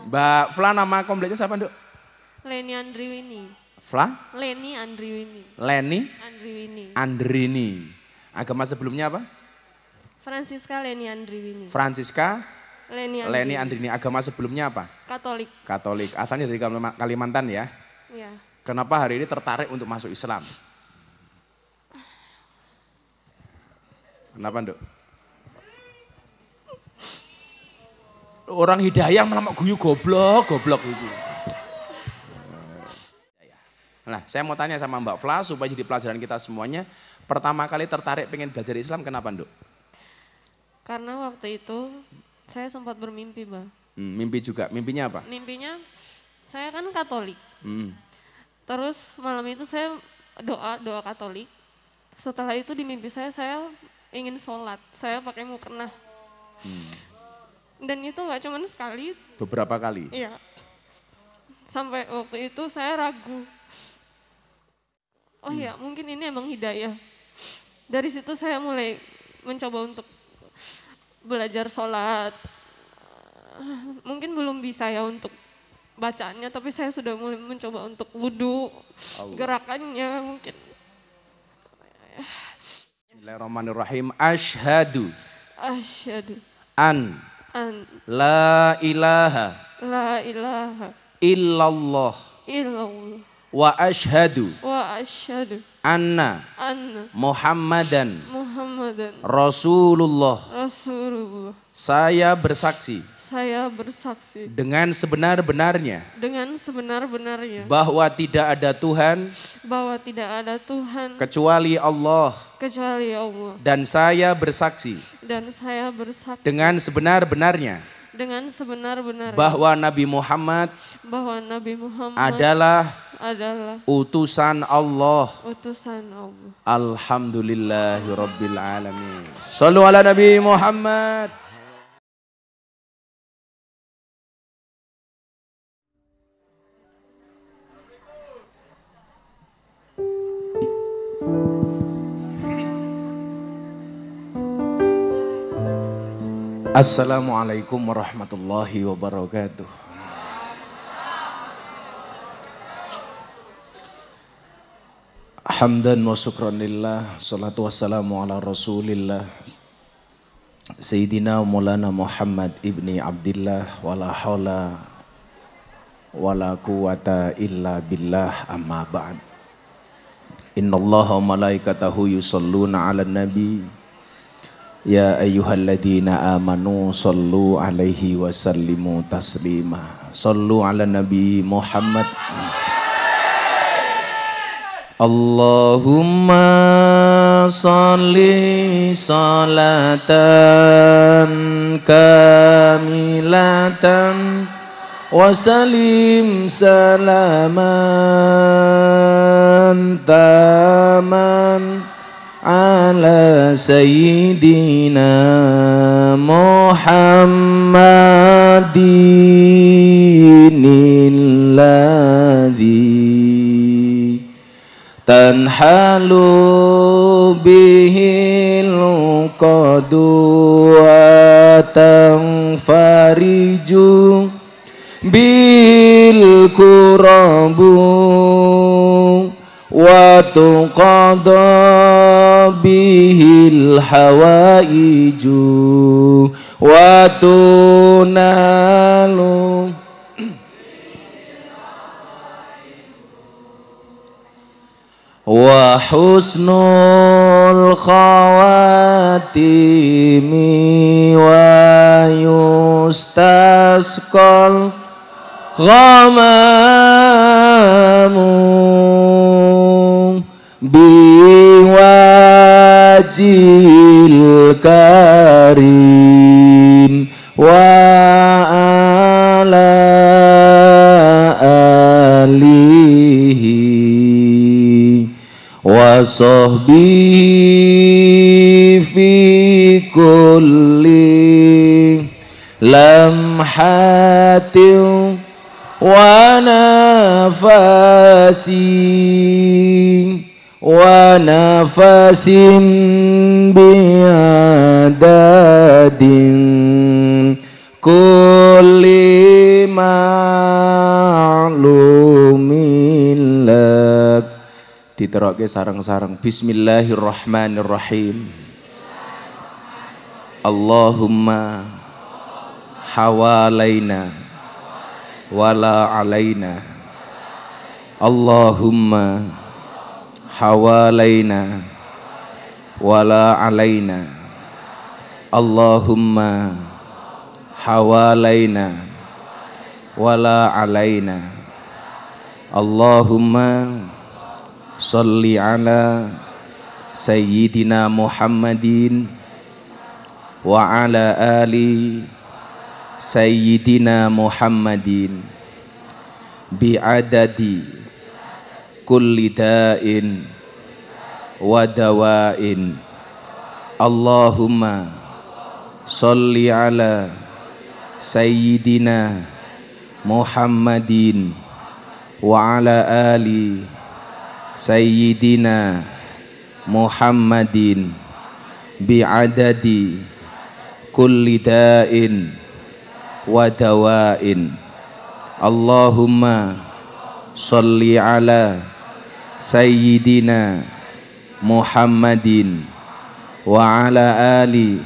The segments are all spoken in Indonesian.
Mbak Fla, nama kompleknya siapa, Nduk? Leni Andriwini. Fla? Leni Andriwini. Leni? Andriwini. Andrini. Agama sebelumnya apa? Francisca Leni Andriwini. Francisca Leni Andrini. Agama sebelumnya apa? Katolik. Katolik. Asalnya dari Kalimantan ya? Ya. Kenapa hari ini tertarik untuk masuk Islam? Kenapa, Nduk? Orang hidayah malah guyu goblok itu. Nah, saya mau tanya sama Mbak Fla supaya jadi pelajaran kita semuanya. Pertama kali tertarik pengen belajar Islam kenapa, Nduk? Karena waktu itu saya sempat bermimpi, Mbak. Mimpi juga. Mimpinya apa? Mimpinya saya kan Katolik. Hmm. Terus malam itu saya doa Katolik. Setelah itu di mimpi saya ingin sholat. Saya pakai mukena. Dan itu nggak cuma sekali. Beberapa kali? Iya. Sampai waktu itu saya ragu. Oh iya, mungkin ini emang hidayah. Dari situ saya mulai mencoba untuk belajar sholat. Mungkin belum bisa ya untuk bacaannya, tapi saya sudah mulai mencoba untuk wudhu, gerakannya mungkin. Bismillahirrahmanirrahim. Asyhadu an la ilaha illallah wa asyhadu anna Muhammadan Rasulullah. Saya bersaksi dengan sebenar-benarnya bahwa tidak ada Tuhan kecuali Allah. Dan saya bersaksi dengan sebenar-benarnya bahwa Nabi Muhammad adalah utusan Allah. Alhamdulillahirabbil alamin. Shallu ala Nabi Muhammad. Assalamualaikum warahmatullahi wabarakatuh. Hamdan wa syukran lillah, salatu wassalamu ala rasulillah Sayyidina Maulana Muhammad ibni Abdillah, wala hawla wala quwata illa billah, amma ba'd. Inna allaha wa malaikatahu yusalluna ala nabi. Ya ayyuhalladzina amanu sallu alaihi wa sallimu taslima. Sallu ala Nabi Muhammad. Allahumma salli salatan kamilatan wa salim salaman taman ala sayyidina Muhammadin alladhi tanhalu bihil qadu wa tanfariju bil kurabu wa tuqadha bihil hawaiju wa tunalu wa husnul khawatimi wa yustasqal ghamamu biwajil karim wa ala alihi wa sahbihi fi kulli lamhatin wa nafasin wa nafasin biadadin kulli ma diterokke sareng-sareng. Bismillahirrahmanirrahim. Allahumma hawalaina wala alaina. Allahumma hawalaina wala alaina. Allahumma hawalaina wala alaina. Allahumma sholli ala sayyidina Muhammadin wa ala ali sayyidina Muhammadin bi'adadi kulli da'in wa dawa'in. Allahumma sholli ala sayyidina Muhammadin wa ala ali sayyidina Muhammadin bi'adadi kulli da'in wa dawa'in. Allahumma sholli ala sayyidina Muhammadin wa ala ali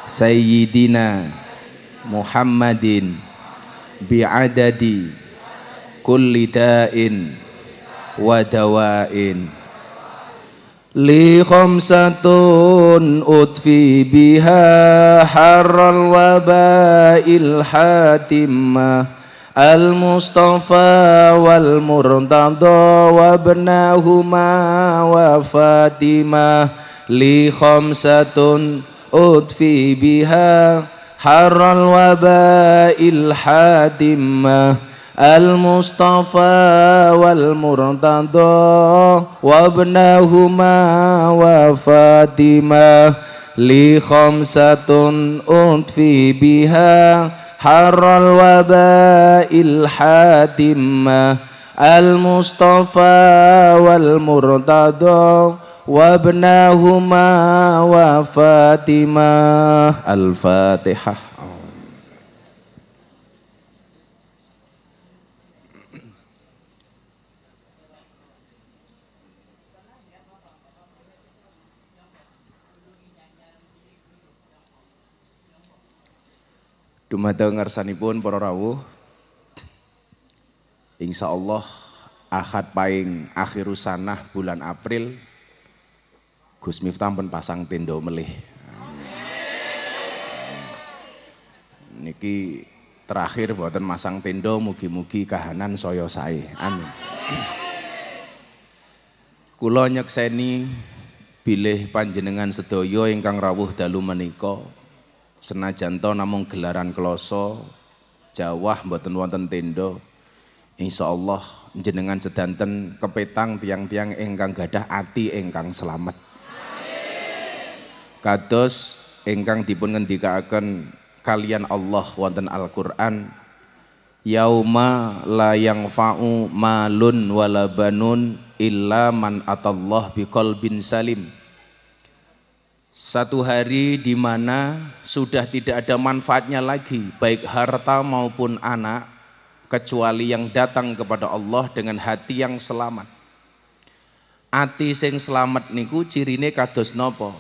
sayyidina Muhammadin bi'adadi kulli da'in wa dawa'in. Li khamsatun utfi biha harral wabail hatimah Al-Mustafa wal Murtada wa ibnahuma wa Fatimah. Li khamsatun utfi biha harral wabail hatimah Al-Mustafa wal Murtada wa ibnahuma wa Fatimah. Li khamsatun utfi biha harral wabail hatimah Al-Mustafa wal Murtada wa ibnahuma wa Fatimah. Al-Fatihah. Dumateng ngarsanipun para rawuh, insyaallah Ahad paing akhirus sanah bulan April Gus Miftah pun pasang tenda melih. Niki terakhir boten masang tenda, mugi-mugi kahanan saya sae. Amin. Kula nyekseni bilih panjenengan sedaya ingkang rawuh dalu menika senajan to namung gelaran kloso jawah mboten wonten tenda, insyaallah jenengan sedanten kepetang tiang-tiang ingkang gadah ati ingkang selamat. Kados ingkang dipun ngendikaaken kalian Allah wonten Al-Qur'an, yauma la yanfa'u malun wala banun illa man atallah biqalbin salim. Satu hari di mana sudah tidak ada manfaatnya lagi baik harta maupun anak kecuali yang datang kepada Allah dengan hati yang selamat. Ati sing selamat niku cirine kados napa?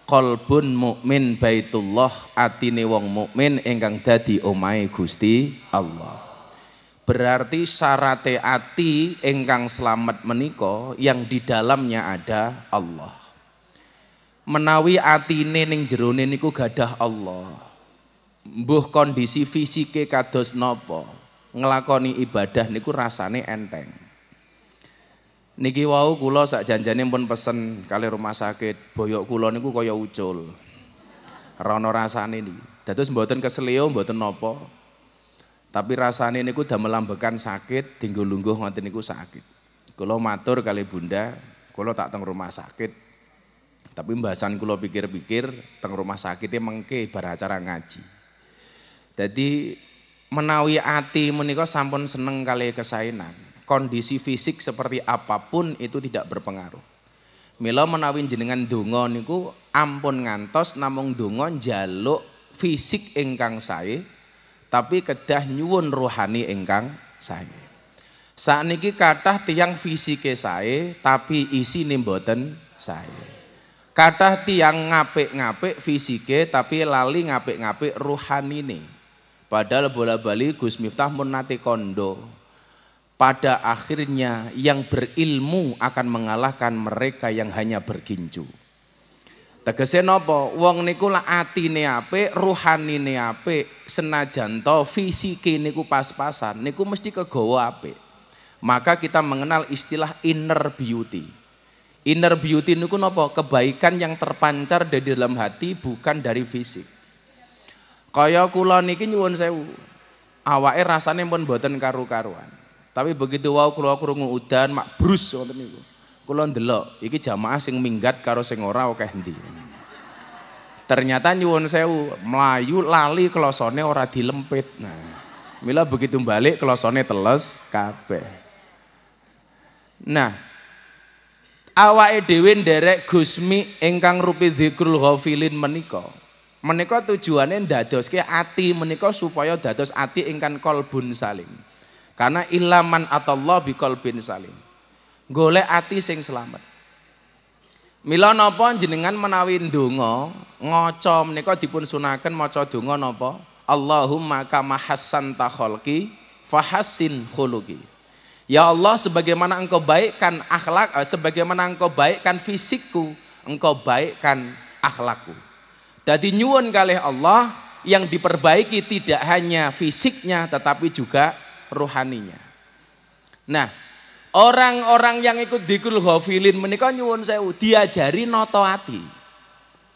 Qalbun mukmin baitullah, atine wong mukmin ingkang dadi omahe Gusti Allah. Berarti syarate ati ingkang selamat menika yang di dalamnya ada Allah. Menawi atine ning jerone niku gadah Allah, mbuh kondisi fisike kados napa, nglakoni ibadah niku rasane enteng. Niki wau kula sak janjane pun pesen kali rumah sakit, boyok kula niku kaya ucul. Ora ana rasane niki. Dados mboten keseleo mboten napa. Tapi rasane niku damel ambekan sakit, dinggo lungguh ngoten niku sakit. Kula matur kali Bunda, kula tak teng rumah sakit. Tapi mbahasan kula pikir-pikir teng rumah sakitnya mengke bar acara ngaji. Jadi menawi ati menika sampun seneng kali kesaenan, kondisi fisik seperti apapun itu tidak berpengaruh. Mila menawi jenengan donga niku ampun ngantos namung donga njaluk fisik ingkang sae, tapi kedah nyuwun rohani ingkang sae. Sakniki kathah tiyang fisike sae tapi isine mboten sae. Kathah tiyang ngapik-ngapik fisike tapi lali ngapik-ngapik ruhanine. Padahal bola-bali Gus Miftah mun nate kondo. Pada akhirnya yang berilmu akan mengalahkan mereka yang hanya berginju. Tegese napa? Wong niku lak atine apik, ruhanine apik, senajan to fisike niku pas-pasan, niku mesti kegawa apik. Maka kita mengenal istilah inner beauty. Inner beauty niku napa? Kebaikan yang terpancar dari dalam hati bukan dari fisik. Kaya kula niki nyuwun sewu. Awake rasane pun mboten karu-karuan. Tapi begitu wau kula krungu udan mak brus ngoten niku. Kula ndelok iki jamaah sing minggat karo sing ora akeh endi. Ternyata nyuwun sewu, mlayu lali klosone ora dilempit. Nah, mila begitu balik klosone teles kabeh. Nah, awake dhewe nderek Gusmi ingkang rupi dzikrul ghafilin menika. Menika tujuane ndadoske ati menika supaya dados ati ingkang qalbun salim. Karena ilaman atallah biqalbin salim. Golek ati sing slamet. Mila napa jenengan menawi ndonga ngaca menika dipun sunaken maca donga napa? Allahumma kama hassanta khalqi fahassin khuluqi. Ya Allah, sebagaimana engkau baikkan akhlak, sebagaimana engkau baikkan fisikku, engkau baikkan akhlakku. Dadi nyuwun kalih Allah yang diperbaiki tidak hanya fisiknya tetapi juga rohaninya. Nah, orang-orang yang ikut dzikrul ghafilin menika nyuwun sewu diajari noto ati.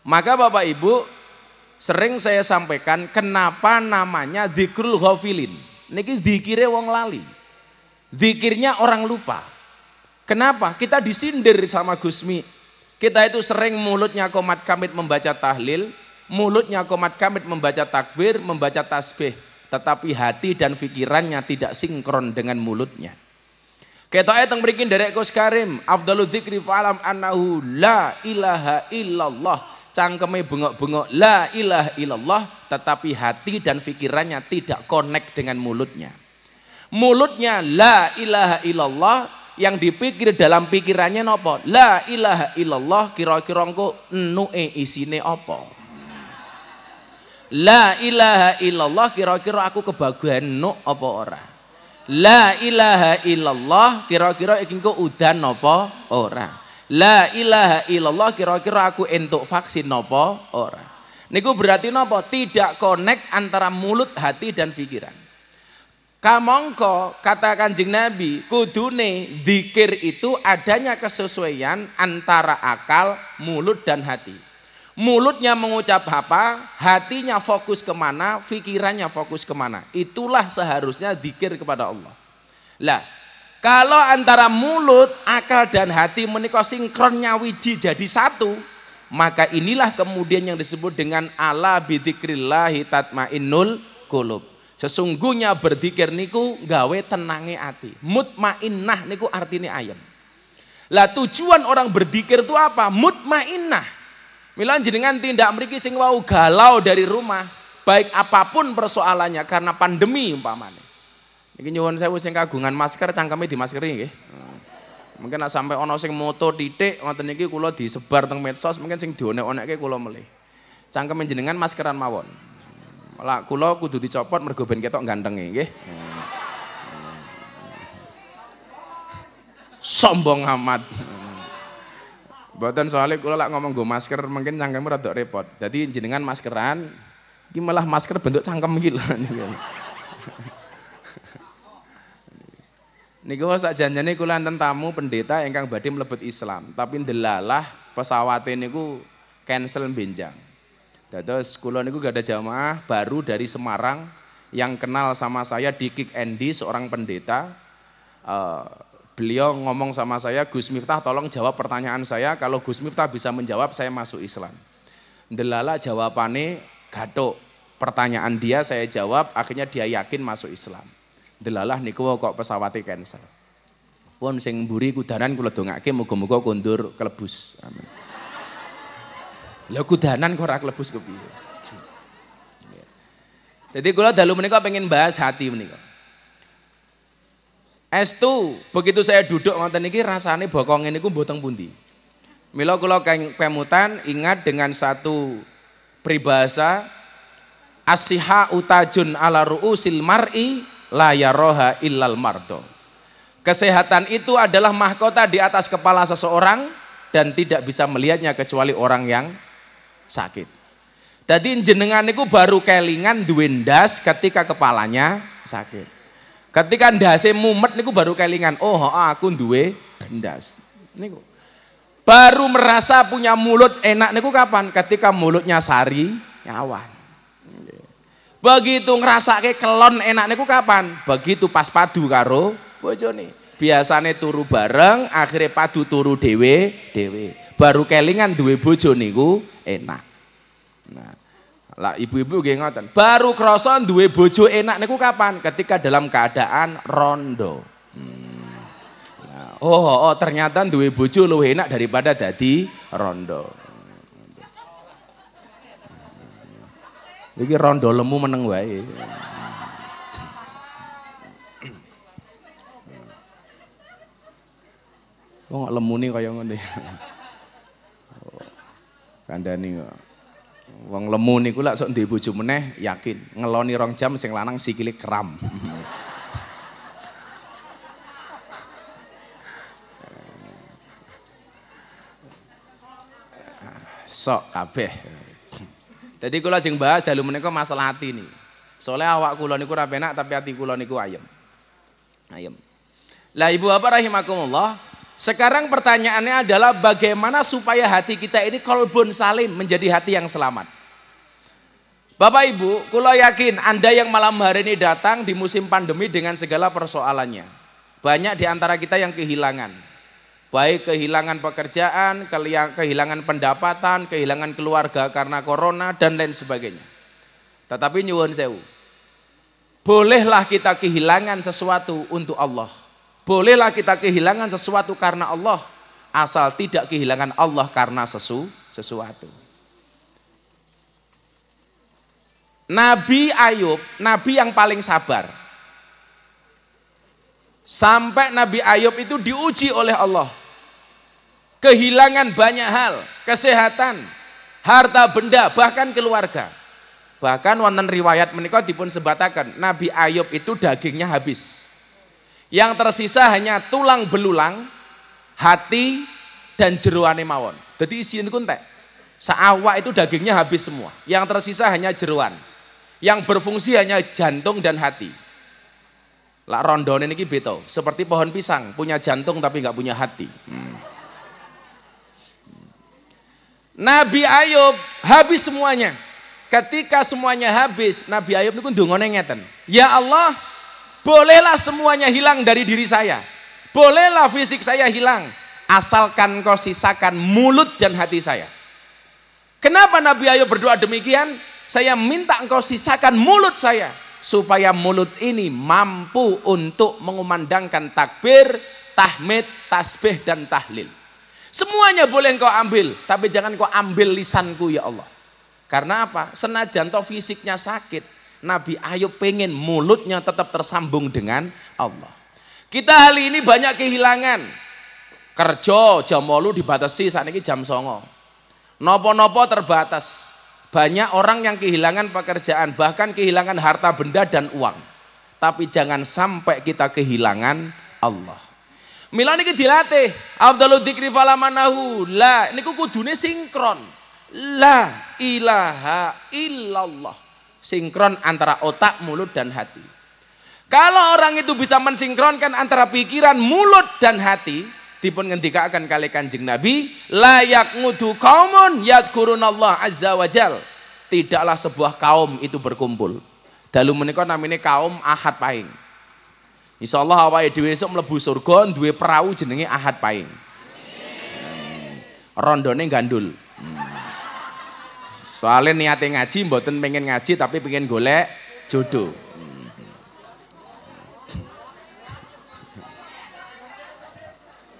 Maka Bapak Ibu sering saya sampaikan kenapa namanya dzikrul ghafilin. Niki zikire wong lali. Zikirnya orang lupa. Kenapa? Kita disindir sama Gusmi. Kita itu sering mulutnya komat kamit membaca tahlil, mulutnya komat kamit membaca takbir, membaca tasbih, tetapi hati dan pikirannya tidak sinkron dengan mulutnya. Ketoke teng mriki nderek Gus Karim, afdhalu dzikri fa'lam annahu la ilaha illallah. Cangkeme bengok-bengok la ilaha illallah, tetapi hati dan pikirannya tidak connect dengan mulutnya. Mulutnya la ilaha illallah, yang dipikir dalam pikirannya nopo? La ilaha illallah, kira-kira engko enuke isine apa? La ilaha illallah, kira-kira aku kebagian nuk apa ora? La ilaha illallah, kira-kira iki engko udan napa ora? La ilaha illallah, kira-kira aku entuk vaksin napa ora? Niku berarti napa? Tidak connect antara mulut, hati dan pikiran. Kamangka kata Kanjeng Nabi, kudune zikir itu adanya kesesuaian antara akal, mulut dan hati. Mulutnya mengucap apa, hatinya fokus kemana, pikirannya fokus kemana. Itulah seharusnya zikir kepada Allah. Lah, kalau antara mulut, akal dan hati menika sinkronnya wiji jadi satu, maka inilah kemudian yang disebut dengan ala bidzikrillahi tatmainnul qulub. Sesungguhnya berzikir niku gawe tenange ati. Mutmainnah niku artinya ayem. Lah tujuan orang berzikir itu apa? Mutmainnah. Mila jenengan tindak mriki sing wau galau dari rumah, baik apapun persoalannya karena pandemi umpamane. Niki nyuwun sewu sing kagungan masker cangkeme dimaskeri nggih. Mungkin nek sampai ana sing moto titik ngoten niki kula disebar teng medsos, mungkin sing dionek-onekke kula melih. Cangkeme jenengan maskeran mawon. Lah kula kudu dicopot mergo ben ketok gantenge nggih. Sombong amat. Mboten soalnya kula lak ngomong nggo masker mungkin cangkeme rada repot. Dadi jenengan maskeran iki malah masker bentuk cangkem iki lho. Niku sak janjane kula enten tamu pendeta ingkang badhe mlebet Islam, tapi ndelalah pesawate niku cancel benjang. Dados kula niku gak ada jamaah baru dari Semarang yang kenal sama saya di Kick Andy, seorang pendeta. Beliau ngomong sama saya, Gus Miftah tolong jawab pertanyaan saya, kalau Gus Miftah bisa menjawab saya masuk Islam. Ndelala jawabannya gathuk. Pertanyaan dia saya jawab, akhirnya dia yakin masuk Islam. Ndelalah niku kok pesawatnya cancel. Pun sing mburi kudanan kula dongake muga-muga kondur kelebus. Amin. Lah kudanan kok ora klebus kepiye. Jadi kula dalu menika pengen bahas hati menika. Estu begitu saya duduk ngoten niki rasane bokong niku mboten pundi. Mila kula kemutan ingat dengan satu peribahasa as-siha utajun ala ru'usil mar'i la yaroha illal mardo. Kesehatan itu adalah mahkota di atas kepala seseorang dan tidak bisa melihatnya kecuali orang yang sakit. Jadi jenengan niku baru kelingan duwe ndas ketika kepalanya sakit. Ketika ndase mumet niku baru kelingan, oh aku duwe ndas. Niku. Baru merasa punya mulut enak niku kapan? Ketika mulutnya sari nyawan. Begitu ngrasake kelon enak niku kapan? Begitu pas padu karo bojone. Biasane turu bareng, akhirnya padu turu dewe. Baru kelingan duwe bojo niku enak. Nah, lah ibu-ibu nggih ngoten. Baru krasa duwe bojo enak niku kapan? Ketika dalam keadaan rondo. Nah, oh, ternyata duwe bojo luwih enak daripada dadi rondo. Iki rondo lemu meneng wae. Wong lemune kaya ngene. Kandhani kok. Wong lemu niku lak sok ndek bojo meneh yakin ngeloni 2 jam sing lanang sikile kram. Sok kabeh. Jadi kula jeng bahas dalu menika masalah hati nih. Soalnya awak kula niku ra penak tapi hati kula niku ayem. Ayem. Lah ibu bapak rahimakumullah, sekarang pertanyaannya adalah bagaimana supaya hati kita ini qalbun salim, menjadi hati yang selamat. Bapak Ibu, kula yakin Anda yang malam hari ini datang di musim pandemi dengan segala persoalannya. Banyak di antara kita yang kehilangan. Baik kehilangan pekerjaan, kehilangan pendapatan, kehilangan keluarga karena corona dan lain sebagainya. Tetapi nyuwun sewu, bolehlah kita kehilangan sesuatu untuk Allah. Bolehlah kita kehilangan sesuatu karena Allah, asal tidak kehilangan Allah karena sesuatu. Nabi Ayub, nabi yang paling sabar. Sampai Nabi Ayub itu diuji oleh Allah. Kehilangan banyak hal, kesehatan, harta benda, bahkan keluarga. Bahkan wonten riwayat menika dipun sebataken, Nabi Ayub itu dagingnya habis. Yang tersisa hanya tulang belulang, hati dan jeroane mawon. Jadi isinya niku entek. Saawak itu dagingnya habis semua. Yang tersisa hanya jeroan. Yang berfungsi hanya jantung dan hati. Lak rondone niki beto, seperti pohon pisang, punya jantung tapi nggak punya hati. Nabi Ayub habis semuanya. Ketika semuanya habis, Nabi Ayub niku ndongane ngeten. Ya Allah, bolehlah semuanya hilang dari diri saya. Bolehlah fisik saya hilang, asalkan Kau sisakan mulut dan hati saya. Kenapa Nabi Ayub berdoa demikian? Saya minta Engkau sisakan mulut saya, supaya mulut ini mampu untuk mengumandangkan takbir, tahmid, tasbih dan tahlil. Semuanya boleh Engkau ambil, tapi jangan Engkau ambil lisanku ya Allah. Karena apa? Senajan toh fisiknya sakit, Nabi Ayub pengen mulutnya tetap tersambung dengan Allah. Kita hari ini banyak kehilangan. Kerja jam 8 dibatasi, saat ini jam 9. Nopo-nopo terbatas. Banyak orang yang kehilangan pekerjaan, bahkan kehilangan harta benda dan uang. Tapi jangan sampai kita kehilangan Allah. Mila niki dilatih, afdhalu dzikri falamanahu. La niku kudune sinkron. La ilaha illallah. Sinkron antara otak, mulut dan hati. Kalau orang itu bisa mensinkronkan antara pikiran, mulut dan hati, dipun ngendikaken kali Kanjeng Nabi, la yaqmudu qaumun yadhkurunallah azza wajal. Tidaklah sebuah kaum itu berkumpul. Dalu menika namine kaum Ahad Pahing. Insyaallah awake dhewe esuk mlebu surga duwe perahu jenenge Ahad Pahing. Rondone gandul. Soalnya niate ngaji mboten pengen ngaji tapi pengen golek jodoh.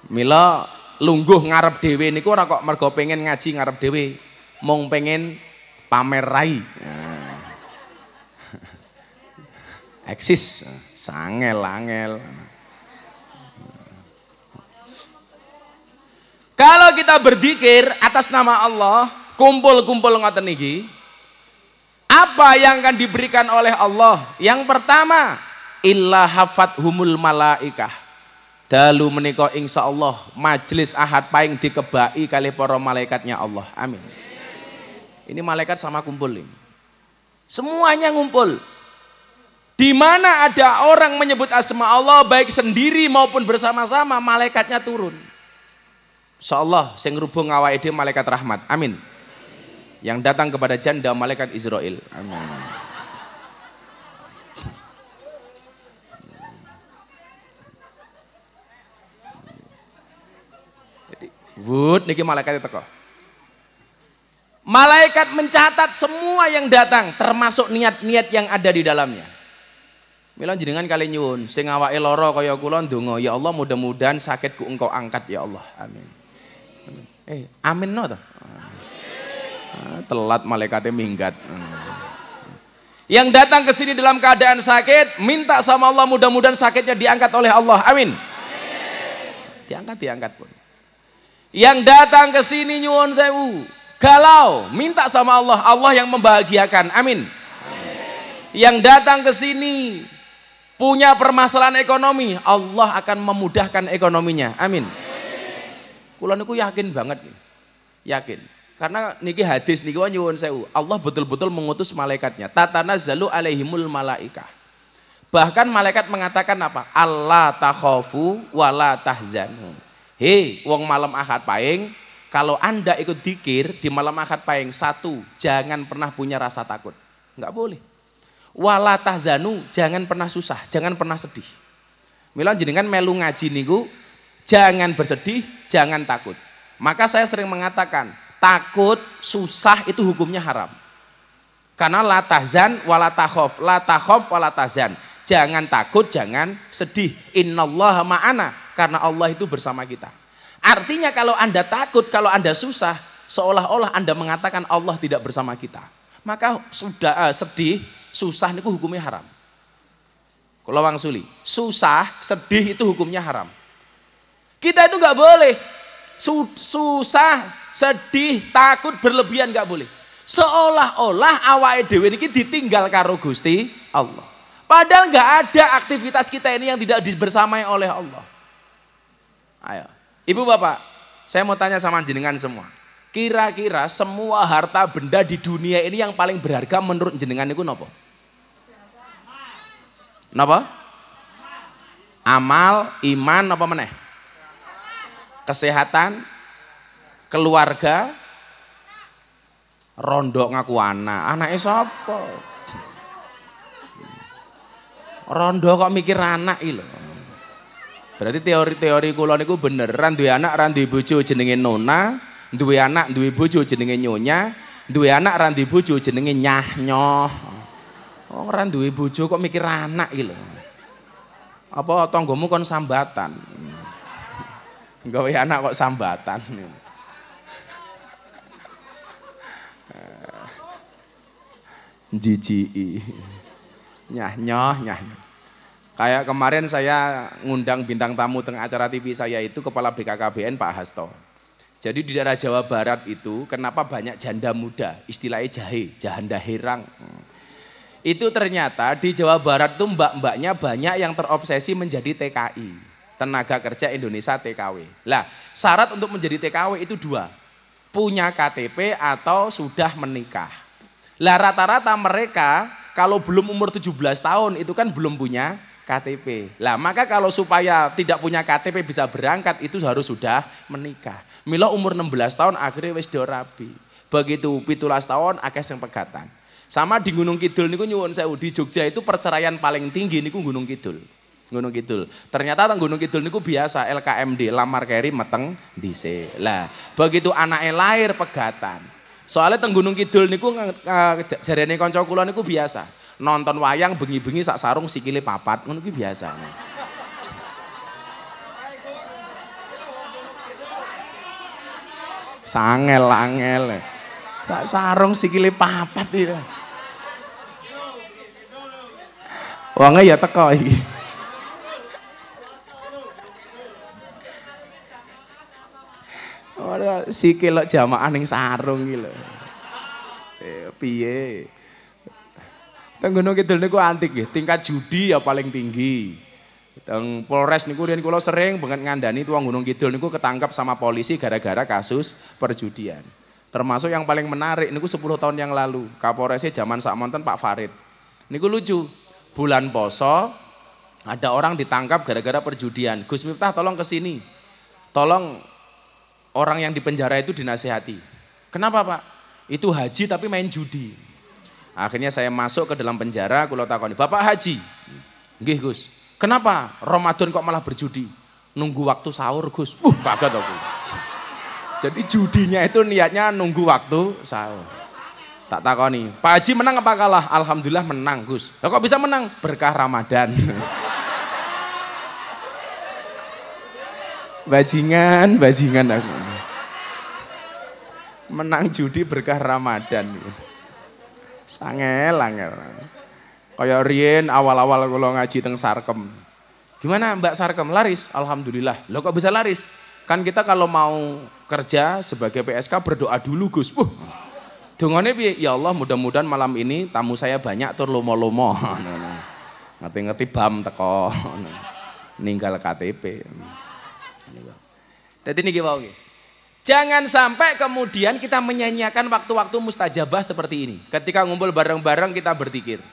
Mila lungguh ngarep dhewe niku ora kok mergo pengen ngaji ngarep dhewe, mung pengen pamer rai. Eksis sangel-angel. kita berzikir atas nama Allah, kumpul-kumpul ngoten niki, apa yang akan diberikan oleh Allah? Yang pertama, illa hafathumul malaikah. Dalu menika insyaallah majelis ahad paing dikebaki kali para malaikatnya Allah. Amin. Ini malaikat sama kumpul ini. Semuanya ngumpul. Di mana ada orang menyebut asma Allah baik sendiri maupun bersama-sama, malaikatnya turun. Insyaallah sing ngrubung awake dhewe malaikat rahmat. Amin. Yang datang kepada janda malaikat Israel. Amin. Jadi, wud niki malaikat teko. Malaikat mencatat semua yang datang termasuk niat-niat yang ada di dalamnya. Mila jenengan kali nyuwun sing awake lara kaya kula ndonga, ya Allah mudah-mudahan sakitku engkau angkat ya Allah. Amin. Amin no ta? Telat malaikatnya minggat. Yang datang ke sini dalam keadaan sakit, minta sama Allah mudah-mudahan sakitnya diangkat oleh Allah. Amin. Diangkat pun. Yang datang ke sini nyuwun sewu, galau, minta sama Allah, Allah yang membahagiakan. Amin. Yang datang ke sini punya permasalahan ekonomi, Allah akan memudahkan ekonominya. Amin. Kula niku yakin banget, yakin. Karena niki hadis niki nyuwun sewu, Allah betul-betul mengutus malaikatnya. Tatanazzalu alaihimul malaikah. Bahkan malaikat mengatakan apa? Allah takhafu wala tahzanu. Hei, wong malam Ahad paing, kalau Anda ikut dzikir di malam Ahad paing, satu, jangan pernah punya rasa takut. Enggak boleh. Wala tahzanu, jangan pernah susah, jangan pernah sedih. Mila jenengan melu ngaji niku, jangan bersedih, jangan takut. Maka saya sering mengatakan, takut, susah itu hukumnya haram. Karena la tahzan wala takhaf, la takhaf wala tahzan. Jangan takut, jangan sedih. Innallaha ma'ana, karena Allah itu bersama kita. Artinya kalau Anda takut, kalau Anda susah, seolah-olah Anda mengatakan Allah tidak bersama kita. Maka sudah sedih, susah itu hukumnya haram. Kalau wangsuli, susah, sedih itu hukumnya haram. Kita itu nggak boleh susah, sedih, takut berlebihan, nggak boleh. Seolah-olah awake dhewe niki ditinggal karo Gusti Allah. Padahal nggak ada aktivitas kita ini yang tidak dibersamai oleh Allah. Ayo, Ibu Bapak, saya mau tanya sama jenengan semua. Kira-kira semua harta benda di dunia ini yang paling berharga menurut jenengan itu napa? Napa? Amal, iman, apa meneh? Kesehatan, keluarga, rondo ngaku anake sapa? Rondo kok mikir anak iki lho. Berarti teori-teori kula niku bener. Ra duwe anak, ra duwe bojo jenenge Nona, duwe anak, duwe bojo jenenge Nyonya, duwe anak ra duwe bojo jenenge Nyah Nyoh. Oh, ora duwe bojo kok mikir anak iki lho. Apa tanggamu kon sambatan? Gawe anak kok sambatan. Jijiki. Nyah nyoh. Kayak kemarin saya ngundang bintang tamu tengah acara TV saya itu Kepala BKKBN Pak Hasto. Jadi di daerah Jawa Barat itu kenapa banyak janda muda, istilahnya jahe, janda herang. Itu ternyata di Jawa Barat tuh mbak-mbaknya banyak yang terobsesi menjadi TKI, tenaga kerja Indonesia TKW. Lah, syarat untuk menjadi TKW itu dua, punya KTP atau sudah menikah. Lah rata-rata mereka kalau belum umur 17 tahun itu kan belum punya KTP. Lah maka kalau supaya tidak punya KTP bisa berangkat itu harus sudah menikah. Mila umur 16 tahun akhirnya wis do rabi. Begitu 17 tahun akeh sing pegatan. Sama di Gunung Kidul niku nyuwun sewu, di Jogja itu perceraian paling tinggi niku Gunung Kidul. Gunung Kidul. Ternyata teng Gunung Kidul niku biasa LKMD, lamar keri meteng dhisik. Lah, begitu anake lahir pegatan. Soalnya teng Gunung Kidul niku jarene kanca kula niku biasa. Nonton wayang bengi-bengi sak sarung sikile papat, ngono ki biasa. Sangel-angel. Sak sarung sikile papat iki. Wonge ya teko iki. sikil jamaah ning sarung iki lho. Piye? Teng Gunung Kidul niku antik nggih, tingkat judi ya paling tinggi. Teng Polres niku riyen kula sering banget ngandani tuang Gunung Kidul niku ketangkap sama polisi gara-gara kasus perjudian. Termasuk yang paling menarik niku 10 tahun yang lalu, Kapolresnya zaman sakmonten Pak Farid. Niku lucu. Bulan poso ada orang ditangkap gara-gara perjudian. Gus Miftah tolong ke sini. Tolong orang yang di penjara itu dinasihati. Kenapa Pak? Itu haji tapi main judi. Akhirnya saya masuk ke dalam penjara, kula takoni, "Bapak haji?" "Nggih, Gus." "Kenapa Ramadan kok malah berjudi?" "Nunggu waktu sahur, Gus." Kaget aku. Jadi judinya itu niatnya nunggu waktu sahur. Tak takoni, "Pak Haji menang apa kalah?" "Alhamdulillah menang, Gus." "Lah kok bisa menang?" "Berkah Ramadan." Bajingan aku. Menang judi berkah Ramadan. Sangel. Kayak riyen awal-awal kula ngaji teng Sarkem. "Gimana Mbak Sarkem, laris?" "Alhamdulillah." "Loh kok bisa laris?" "Kan kita kalau mau kerja sebagai PSK berdoa dulu, Gus." Dongane piye? "Ya Allah, mudah-mudahan malam ini tamu saya banyak tur lomo-lomo." Ngerti-ngerti bam teko. Ninggal KTP. Dadi niki wae. Jangan sampai kemudian kita menyanyiakan waktu-waktu mustajabah seperti ini. Ketika ngumpul bareng-bareng kita berzikir.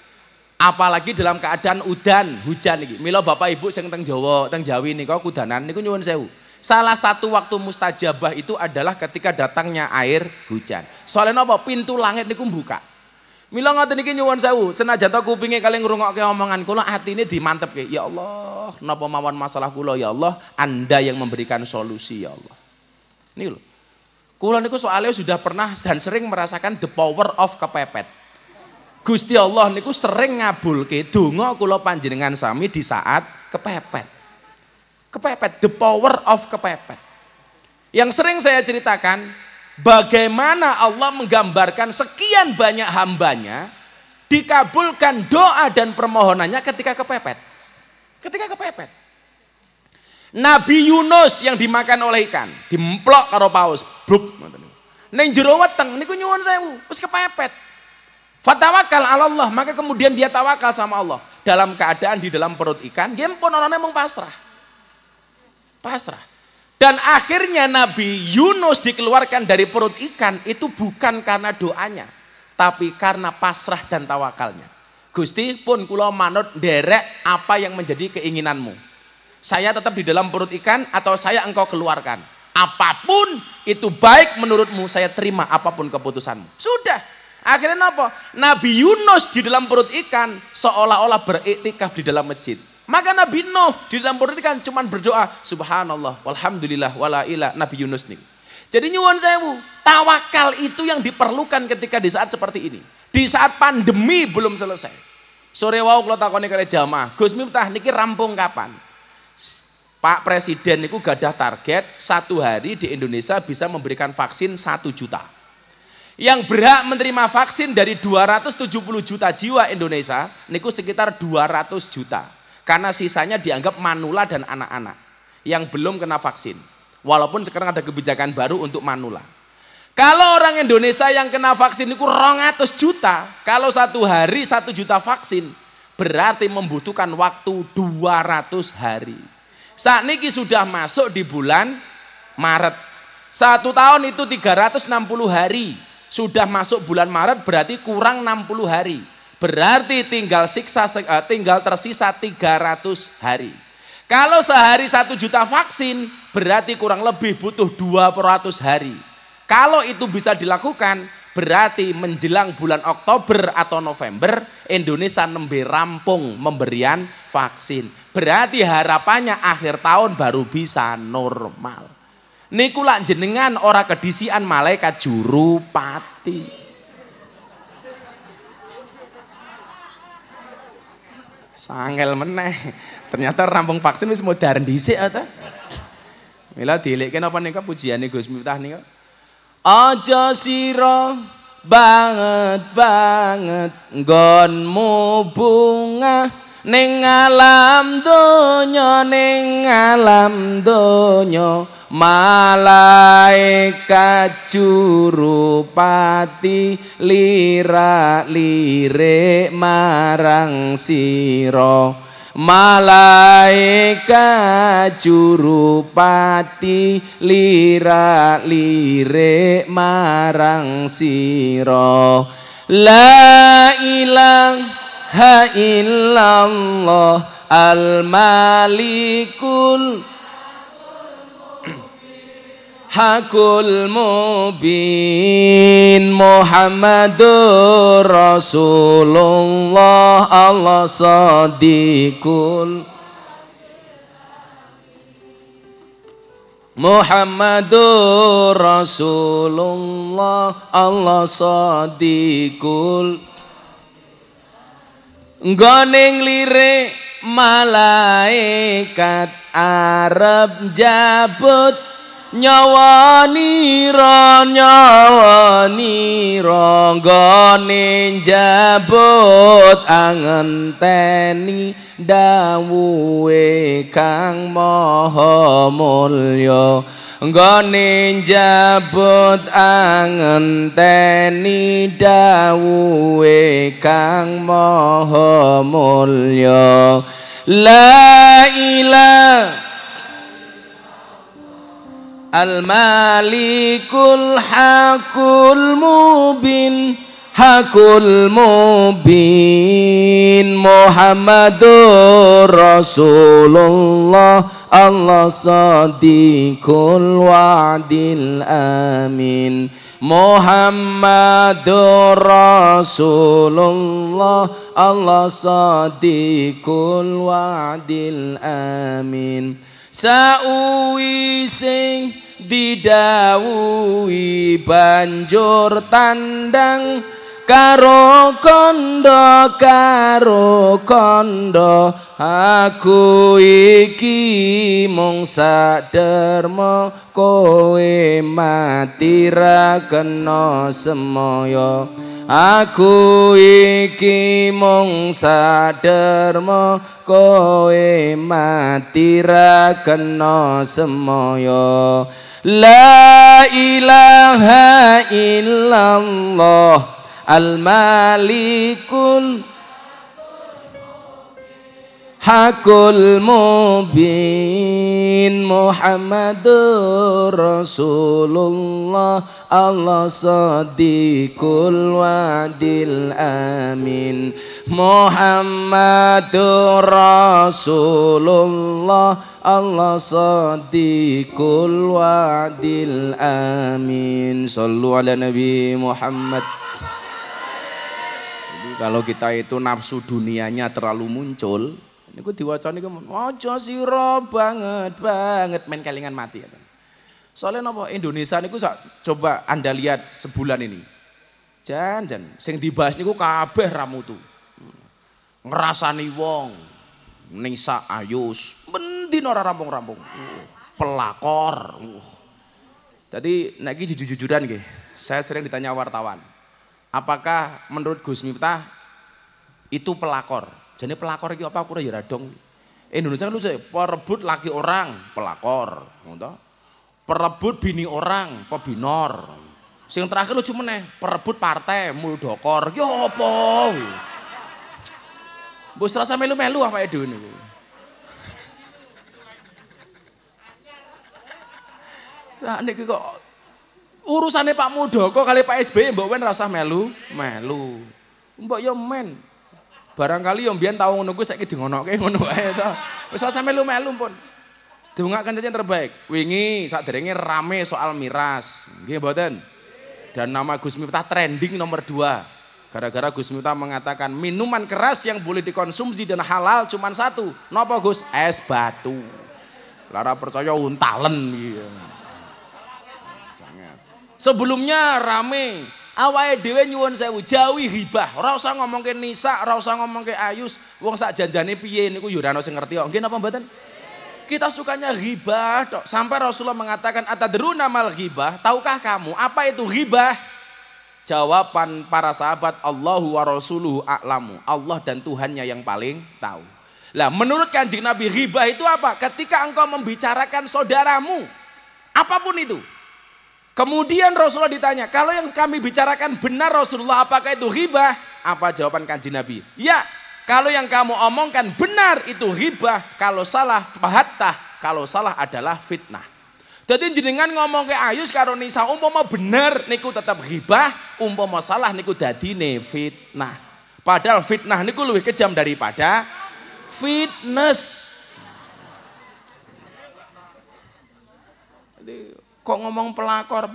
Apalagi dalam keadaan udan, hujan iki. Mila Bapak Ibu sing teng Jawa, teng Jawi nika kudanan niku nyuwun sewu. Salah satu waktu mustajabah itu adalah ketika datangnya air hujan. Soalnya apa? Pintu langit niku buka. Mila ngoten niki nyuwun sewu, senajan to kupinge kali ngrungokke omongan kula, atine dimantepke. Ya Allah, napa mawon masalah kula ya Allah, Anda yang memberikan solusi ya Allah. Nih lho. Kula niku soalnya sudah pernah dan sering merasakan the power of kepepet. Gusti Allah niku sering ngabulke donga kula panjenengan sami di saat kepepet. Kepepet, the power of kepepet. Yang sering saya ceritakan, bagaimana Allah menggambarkan sekian banyak hambanya dikabulkan doa dan permohonannya ketika kepepet. Ketika kepepet. Nabi Yunus yang dimakan oleh ikan, dimplok karo paus, bluk. Ning jero weteng niku nyuwun sewu, wis kepepet. Fatawakal 'ala Allah, maka kemudian dia tawakal sama Allah. Dalam keadaan di dalam perut ikan, dia pun orangnya mung pasrah. Dan akhirnya Nabi Yunus dikeluarkan dari perut ikan itu bukan karena doanya, tapi karena pasrah dan tawakalnya. Gusti pun kula manut nderek apa yang menjadi keinginanmu. Saya tetap di dalam perut ikan atau saya engkau keluarkan. Apapun itu baik menurutmu, saya terima apapun keputusanmu. Sudah. Akhirnya apa? Nabi Yunus di dalam perut ikan seolah-olah beriktikaf di dalam masjid. Maka Nabi Nuh di dalam perut ikan cuma berdoa subhanallah walhamdulillah wala ilah. Nabi Yunus nih. Jadi nyuwun sewu, tawakal itu yang diperlukan ketika di saat seperti ini. Di saat pandemi belum selesai. Sore wau kula takoni kali jamaah, Gus Miftah niki rampung kapan? Pak Presiden niku gadah target 1 hari di Indonesia bisa memberikan vaksin 1 juta. Yang berhak menerima vaksin dari 270 juta jiwa Indonesia niku sekitar 200 juta. Karena sisanya dianggap manula dan anak-anak yang belum kena vaksin. Walaupun sekarang ada kebijakan baru untuk manula. Kalau orang Indonesia yang kena vaksin itu 200 juta, kalau 1 hari 1 juta vaksin, berarti membutuhkan waktu 200 hari. Saat ini sudah masuk di bulan Maret. 1 tahun itu 360 hari. Sudah masuk bulan Maret berarti kurang 60 hari. Berarti tinggal tersisa 300 hari. Kalau sehari 1 juta vaksin, berarti kurang lebih butuh 200 hari. Kalau itu bisa dilakukan, berarti menjelang bulan Oktober atau November, Indonesia nembe rampung pemberian vaksin. Berarti harapannya akhir tahun baru bisa normal. Niku lak jenengan ora kedisian malaikat juru pati. Sangel meneh. Ternyata rampung vaksin wis modern dhisik ta. Mila dieleke napa nika pujiane Gus Miftah nika. Aja sira banget nggonmu bunga ning alam donya malaikat jurupati lirak-lirik marang sira malaikat jurupati lirak-lirik marang sira la ilaha illallah al-malikul hakul mubin Muhammadur Rasulullah Allah sadiqul Muhammadur Rasulullah Allah sadiqul nggoning lirik malaikat arep jabut nyawa nira nggone jabut angenteni dawuhe Kang Maha Mulya nggone jabut angenteni dawuhe Kang Maha Mulya la ilaha Al-Malikul Hakul Mubin Hakul Mubin Muhammadur Rasulullah Allah Sadiqul Wa'dil Amin Muhammadur Rasulullah Allah Sadiqul Wa'dil Amin Sauwi sing didhawuhi banjur tandang karo kondo aku iki mung saderma kowe mati ra kena semaya aku iki mung saderma kowe mati ra kena semaya la ilaha illallah al-malikul hakul mubin Muhammadur Rasulullah Allah sadiqul wa'dil amin Muhammadur Rasulullah Allah sadiqul wa'dil amin sallu ala Nabi Muhammad. Jadi kalau kita itu nafsu dunianya terlalu muncul niku diwacane niku aja sira banget men kelingan mati. Soalnya napa Indonesia niku coba Anda lihat sebulan ini. Jan sing dibahas niku kabeh ra mutu. Ngrasani wong Nisa Ayus mendin ora rampung-rampung. Pelakor. Tadi nek iki jujur-jujuran nggih. Saya sering ditanya wartawan. Apakah menurut Gus Miftah itu pelakor? Jadi pelakor iki apa aku ya radong. Indonesia kan lucu ya, perebut laki orang, pelakor, ngono. Perebut bini orang, pebinor. Sing terakhir lucu meneh, perebut partai, muldokor. Ki apa kuwi? Mbok rasa melu-melu apa dhewe niku. Lah niki kok urusane Pak Muldoko kali Pak SBY mbok wen rasa melu-melu. Mbok yo men. Barangkali yang mbiyen tau ngono kuwi saiki dingonoke ngono wae to. Wis rasa melu-melu pun. Dongaaken saja yang terbaik. Wingi sakderenge rame soal miras. Nggih mboten? Dan nama Gus Miftah trending nomor 2. Gara-gara Gus Miftah mengatakan minuman keras yang boleh dikonsumsi dan halal cuma satu. Napa Gus? Es batu. Lara percaya untalen gitu. Sangat. Sebelumnya rame awake dhewe nyuwun sewu jauhi hibah. Ora usah ngomongke Nisa, ora usah ngomongke Ayus. Wong sak janjane piye niku ya ora ono sing ngerti kok. Nggih napa mboten? Kita sukanya ghibah tok. Sampai Rasulullah mengatakan atadruna mal ghibah? Tahukah kamu apa itu ghibah? Jawaban para sahabat Allahu wa rasuluhu a'lamu. Allah dan Tuhannya yang paling tahu. Lah menurut Kanjeng Nabi ghibah itu apa? Ketika engkau membicarakan saudaramu apapun itu. Kemudian Rasulullah ditanya, kalau yang kami bicarakan benar Rasulullah, apakah itu ghibah? Apa jawaban Kanjeng Nabi? Ya, kalau yang kamu omongkan benar itu ghibah, kalau salah fahattah, kalau salah adalah fitnah. Jadi jenengan ngomong ke Ayus karo Nisa umpama bener niku tetap ghibah, umpama salah niku dadine fitnah. Padahal fitnah niku lebih kejam daripada fitness. Kok ngomong pelakor,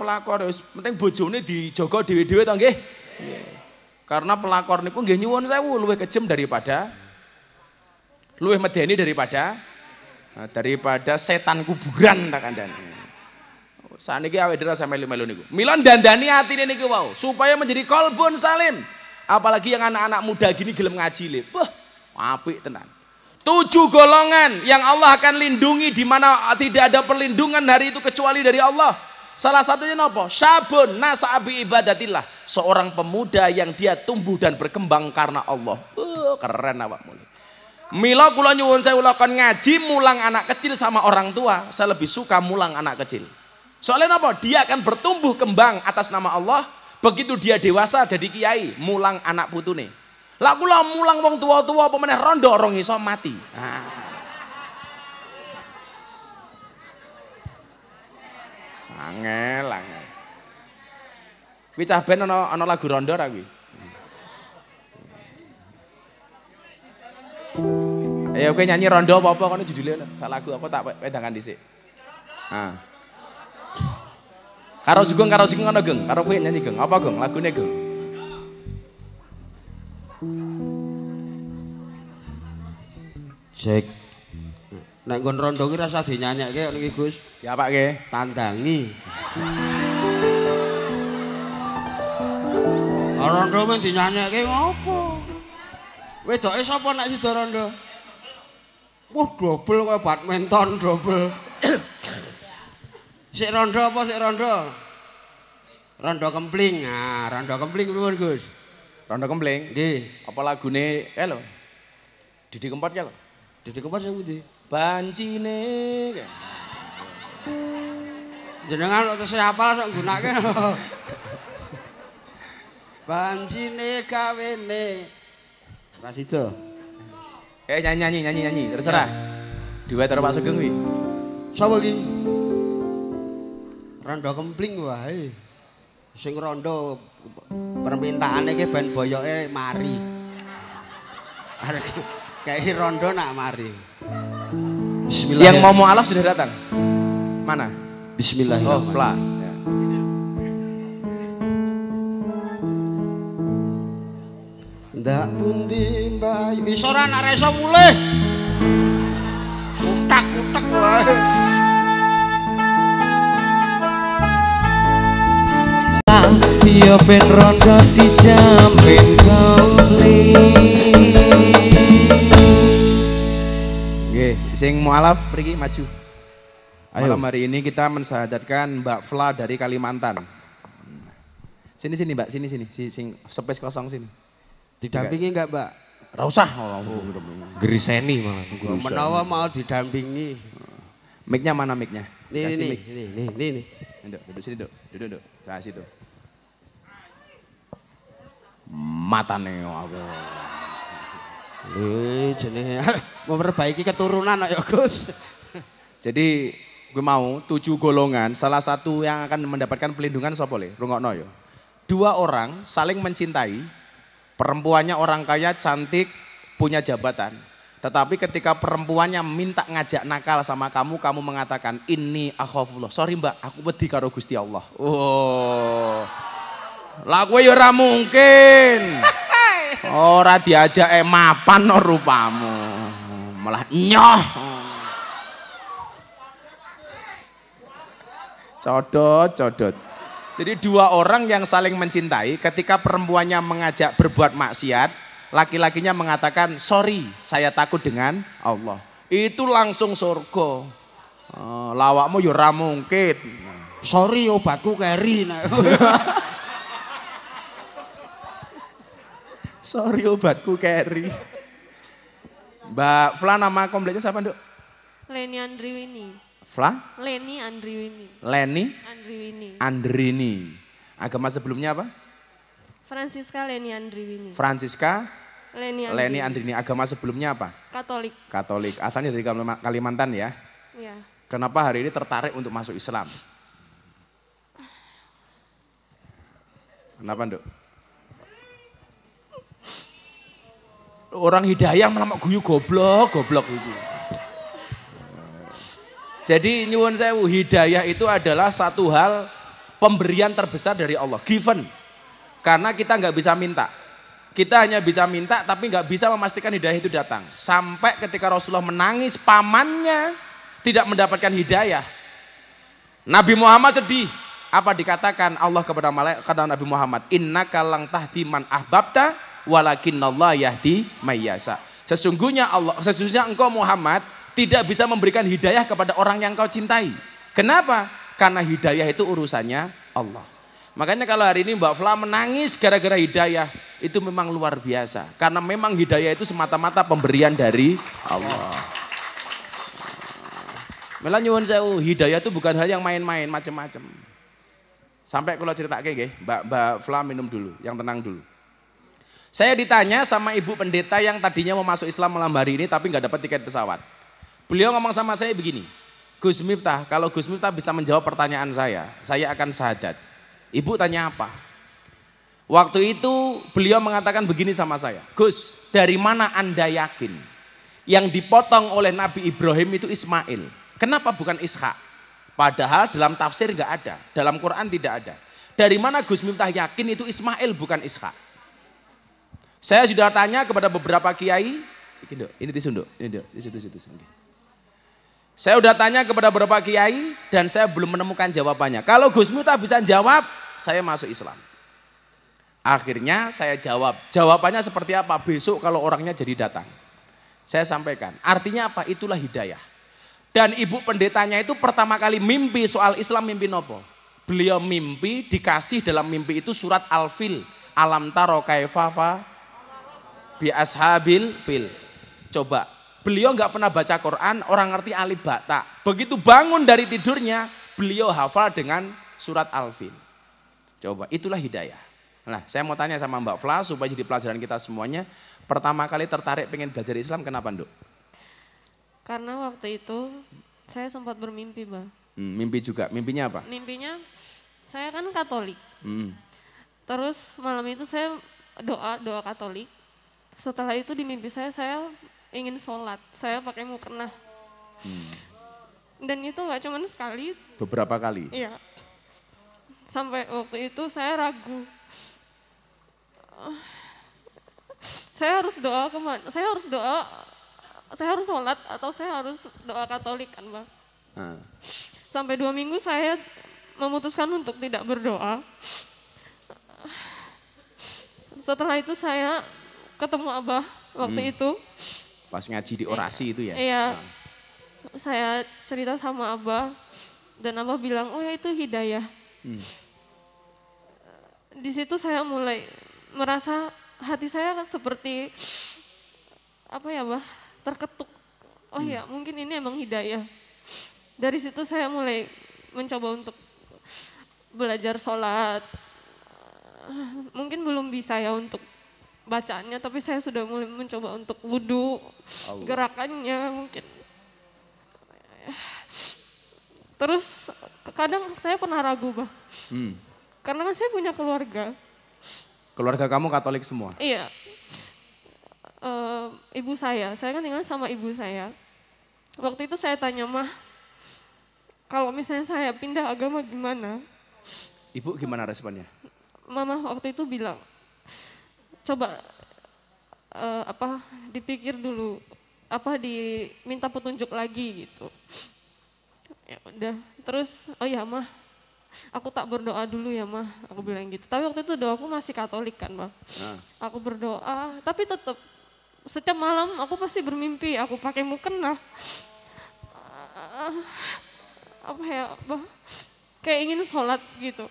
penting bojone dijogo dhewe-dhewe to nggih. Karena pelakor niku nggih nyuwun sewu luwih kejam daripada luwih medeni daripada setan kuburan tak kandhani. Saniki awake dhewe sampe melu niku. Mila dandani atine niku wau supaya menjadi qalbun salim. Apalagi yang anak-anak muda gini gelem ngaji le. Wah, apik tenan. 7 golongan yang Allah akan lindungi di mana tidak ada perlindungan hari itu kecuali dari Allah. Salah satunya apa? Syabun nasa'abi ibadatillah. Seorang pemuda yang dia tumbuh dan berkembang karena Allah. Keren awak mulai. Mila kula nyuwun sewu kon ngaji mulang anak kecil sama orang tua. Saya lebih suka mulang anak kecil. Soalnya apa? Dia akan bertumbuh kembang atas nama Allah. Begitu dia dewasa jadi kiai, mulang anak putune. Lah kula mulang wong tua-tua apa meneh rondo rong iso mati. Angel. Kuwi cah ben ana lagu rondo ra kuwi? Ayo kowe nyanyi rondo apa-apa kono judule sak lagu apa tak wedangan dhisik. Karo Sugeng ana Geng, karo kowe nyanyi Geng. Apa Geng? Lagune Geng. Sik. Nek nggon rondo ki rasa dinyanyekke niki Gus. Diapake? Tandangi. Rondo men dinyanyekke ngopo? Wedoke sapa nek sida rondo? Wah, dobel kaya badminton dobel. Sik rondo apa sik rondo? Rondo kempling. Nah, rondo kempling nuwun Gus. Rondo kempling? Nggih. Apa lagune lho? Didi Kempot ya lho. Didi Kempot sing pundi? Bancine. Jenengan kok tesih hafal sok nggunakake. Bancine gawene. Ra sida. Nyanyi, terserah. Duet karo Pak Sugeng kuwi. Sapa iki? Rondo kempling wae. Sing rondo permintaane ki ben boyoke mari. Kayak rondo nak mari. Bismillah. Yang mau mualaf sudah datang. Mana? Bismillahirrahmanirrahim. Oh, Fla. Ya. Ndak pundi mbayu iso ora nek iso mulih. Utak-utak wae. Yo ben rondo dijamin kauli. Nggih, sing mualaf mriki maju. Ayo. Malam hari ini kita mensahadatkan Mbak Fla dari Kalimantan. Sini Mbak, sini. Sing space kosong sini. Didampingi enggak, Mbak? Ora usah. Geriseni malah. Menawa mau didampingi. Mic-nya mana mic-nya? Nih. Duduk sini, Duduk. Nah, situ. Matane aku. Jenenge memperbaiki keturunan ya, Gus. Jadi gue mau 7 golongan, salah satu yang akan mendapatkan pelindungan sapa le? Rungokno ya. 2 orang saling mencintai, perempuannya orang kaya, cantik, punya jabatan. Tetapi ketika perempuannya minta ngajak nakal sama kamu mengatakan ini akhafullah. Sorry Mbak, aku wedi karo Gusti Allah. Oh. Lah kowe ya ora mungkin. Ora diajak mapan no rupamu. Malah nyoh. Codot. Jadi 2 orang yang saling mencintai, ketika perempuannya mengajak berbuat maksiat, laki-lakinya mengatakan, sorry, saya takut dengan Allah. Itu langsung surga. Lawakmu ya ora mungkin. Sorry obatku keri. Sorry obatku keri. Mbak Fla, nama kompletnya siapa, Nduk? Leni Andriwini. Leni Andriwini. Leni Andriwini. Andrini. Agama sebelumnya apa? Francisca Leni Andriwini. Francisca Leni Leni Andrini. Agama sebelumnya apa? Katolik. Katolik. Asalnya dari Kalimantan ya. Ya. Kenapa hari ini tertarik untuk masuk Islam? Kenapa, Nduk? Orang hidayah malah guyu goblok itu. Jadi nyuwun sewu, hidayah itu adalah satu hal pemberian terbesar dari Allah, given. Karena kita nggak bisa minta. Kita hanya bisa minta tapi nggak bisa memastikan hidayah itu datang. Sampai ketika Rasulullah menangis pamannya tidak mendapatkan hidayah. Nabi Muhammad sedih. Apa dikatakan Allah kepada Nabi Muhammad? Innaka lang tahdi man ahbabta walakinnallaha yahdi may yasha. Sesungguhnya engkau Muhammad tidak bisa memberikan hidayah kepada orang yang kau cintai. Kenapa? Karena hidayah itu urusannya Allah. Makanya kalau hari ini Mbak Fla menangis gara-gara hidayah, itu memang luar biasa. Karena memang hidayah itu semata-mata pemberian dari Allah. Malah nyuwun sewu, hidayah itu bukan hal yang main-main macam-macam. Sampai kalau cerita kayak Mbak Fla minum dulu, yang tenang dulu. Saya ditanya sama ibu pendeta yang tadinya mau masuk Islam malam hari ini tapi nggak dapat tiket pesawat. Beliau ngomong sama saya begini, Gus Miftah, kalau Gus Miftah bisa menjawab pertanyaan saya akan syahadat. Ibu tanya apa? Waktu itu beliau mengatakan begini sama saya, Gus, dari mana Anda yakin yang dipotong oleh Nabi Ibrahim itu Ismail? Kenapa bukan Ishak? Padahal dalam tafsir nggak ada, dalam Quran tidak ada. Dari mana Gus Miftah yakin itu Ismail bukan Ishak? Saya sudah tanya kepada beberapa kiai, ini disunduk, ini di situ. Saya sudah tanya kepada beberapa kiai dan saya belum menemukan jawabannya. Kalau Gus Miftah bisa jawab, saya masuk Islam. Akhirnya saya jawab, jawabannya seperti apa? Besok kalau orangnya jadi datang. Saya sampaikan, artinya apa? Itulah hidayah. Dan ibu pendetanya itu pertama kali mimpi soal Islam, mimpi nopo? Beliau mimpi, dikasih dalam mimpi itu surat Al-Fil. Alam taro kaifafa bi ashabil fil. Coba, beliau nggak pernah baca Quran, orang ngerti alif ba ta. Begitu bangun dari tidurnya, beliau hafal dengan surat Al-Fil. Coba, itulah hidayah. Nah, saya mau tanya sama Mbak Fla supaya jadi pelajaran kita semuanya. Pertama kali tertarik pengen belajar Islam, kenapa, Nduk? Karena waktu itu saya sempat bermimpi, Mbak. Mimpi juga, mimpinya apa? Mimpinya saya kan Katolik. Terus malam itu saya doa Katolik. Setelah itu di mimpi saya ingin sholat. Saya pakai mukena. Dan itu nggak cuma sekali. Beberapa kali? Iya. Sampai waktu itu saya ragu. Saya harus doa kemana? Saya harus sholat atau saya harus doa Katolik kan, Bang? Sampai 2 minggu saya memutuskan untuk tidak berdoa. Setelah itu saya ketemu Abah waktu itu. Pas ngaji di orasi itu ya? Iya. Saya cerita sama Abah dan Abah bilang, oh ya itu hidayah. Di situ saya mulai merasa hati saya seperti apa ya, Bah? Terketuk. Oh ya, mungkin ini emang hidayah. Dari situ saya mulai mencoba untuk belajar sholat. Mungkin belum bisa ya untuk bacaannya, tapi saya sudah mulai mencoba untuk wudhu, gerakannya mungkin. Terus kadang saya pernah ragu, Bah. Karena kan saya punya keluarga. Keluarga kamu Katolik semua? Iya. Ibu saya kan tinggal sama ibu saya. Waktu itu saya tanya, Mah, kalau misalnya saya pindah agama gimana? Ibu gimana responnya? Mama waktu itu bilang, coba dipikir dulu, diminta petunjuk lagi gitu. Ya udah, terus oh ya Mah, aku tak berdoa dulu ya Mah, aku bilang gitu. Tapi waktu itu doaku masih Katolik kan Mah. Aku berdoa, tapi tetap setiap malam aku pasti bermimpi, aku pakai mukena. Apa ya, Bah, kayak ingin sholat gitu.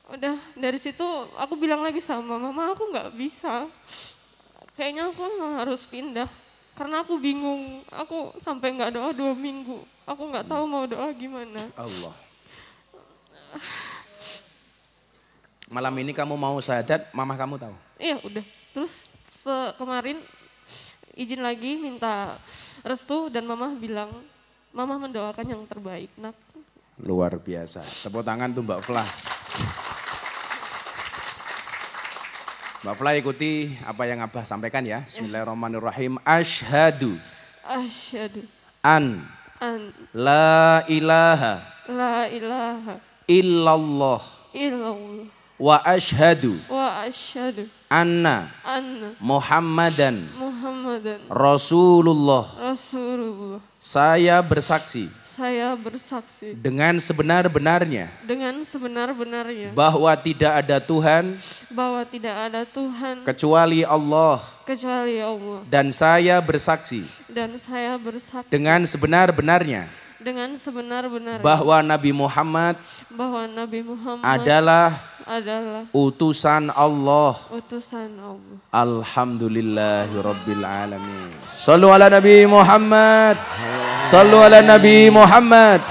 Udah dari situ aku bilang lagi sama Mama, aku nggak bisa. Kayaknya aku harus pindah. Karena aku bingung, aku sampai nggak doa 2 minggu. Aku nggak tahu mau doa gimana. Allah. Malam ini kamu mau syahadat, mama kamu tahu? Iya udah. Terus kemarin izin lagi minta restu dan mama bilang, mama mendoakan yang terbaik nak. Luar biasa. Tepuk tangan tuh Mbak Flah. Mbak Flah ikuti apa yang Abah sampaikan ya. Bismillahirrahmanirrahim. Asyhadu Asyhadu an an la ilaha la ilaha illallah illallah wa asyhadu wa asyhadu anna anna Muhammadan Muhammadan Rasulullah. Rasulullah. Saya bersaksi Saya bersaksi dengan sebenar-benarnya dengan sebenar-benarnya bahwa tidak ada Tuhan bahwa tidak ada Tuhan kecuali Allah, kecuali Allah, dan saya bersaksi dan saya bersaksi dengan sebenar-benarnya dengan sebenar-benarnya bahwa Nabi Muhammad bahwa Nabi Muhammad adalah utusan Allah. utusan Allah. Alhamdulillahirabbil alamin. Shallu ala Nabi Muhammad. Sallu ala Nabi Muhammad.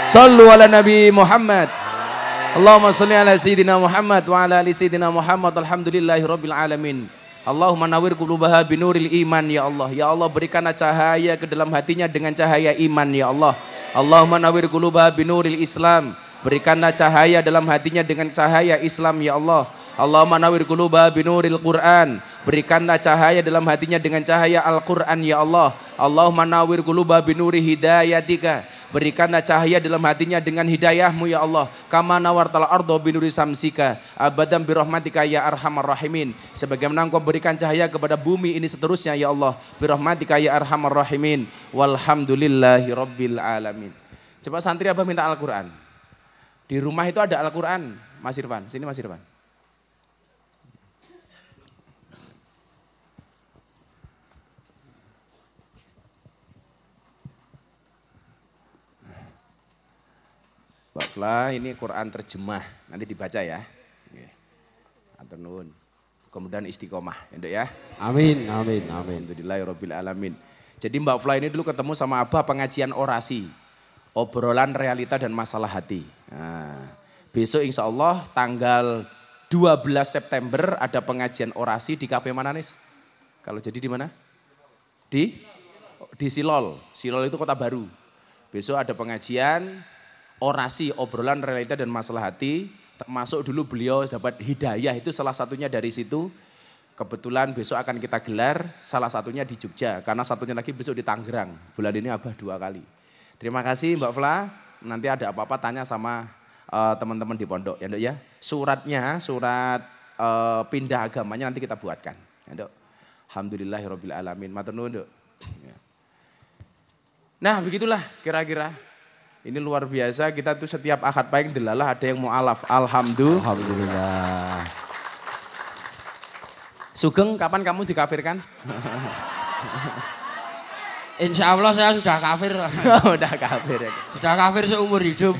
Sallu ala Nabi Muhammad. Allahumma salli ala Sayyidina Muhammad wa ala ali Sayyidina Muhammad. Alhamdulillahi Rabbil alamin. Allahumma nawwir qulubaha binuril iman ya Allah. Ya Allah berikanlah cahaya ke dalam hatinya dengan cahaya iman ya Allah. Allahumma nawwir qulubaha binuril Islam. Berikanlah cahaya dalam hatinya dengan cahaya Islam ya Allah. Allahumma nawwir qulubaha binuril Quran. Berikanlah cahaya dalam hatinya dengan cahaya Al-Quran ya Allah. Allahumma nawwir qulubaha binuri hidayatika. Berikanlah cahaya dalam hatinya dengan hidayahmu ya Allah. Kama nawartal ardo binuri samsika abadan birahmatika ya arhamar rahimin. Sebagaimana engkau berikan cahaya kepada bumi ini seterusnya ya Allah. Birahmatika ya arhamar rahimin. Walhamdulillahi rabbil alamin. Coba santri Abah minta Al-Quran. Di rumah itu ada Al-Quran. Mas Irfan, sini Mas Irfan. Mbak Flah, ini Quran terjemah, nanti dibaca ya. Atur nuwun. Kemudian istiqomah, ya. Amin, amin, amin. Alhamdulillahirabbil alamin. Jadi Mbak Flah ini dulu ketemu sama Abah pengajian orasi, obrolan realita dan masalah hati. Nah, besok insya Allah tanggal 12 September ada pengajian orasi di kafe mana Nis? Kalau jadi di mana? Di Silol. Silol itu Kota Baru. Besok ada pengajian orasi, obrolan realita dan masalah hati, termasuk dulu beliau dapat hidayah itu salah satunya dari situ. Kebetulan besok akan kita gelar, salah satunya di Jogja, karena satunya lagi besok di Tangerang. Bulan ini Abah 2 kali. Terima kasih Mbak Flah, nanti ada apa-apa tanya sama teman-teman di pondok ya Dok ya. Surat pindah agamanya nanti kita buatkan ya Dok. Alhamdulillahirabbil alamin. Matur nuwun Dok. Nah begitulah kira-kira. Ini luar biasa, kita tuh setiap akad pahing delalah ada yang mu'alaf. Alhamdulillah. Sugeng, kapan kamu dikafirkan? Insya Allah saya sudah kafir. Udah kafir ya. Sudah kafir seumur hidup.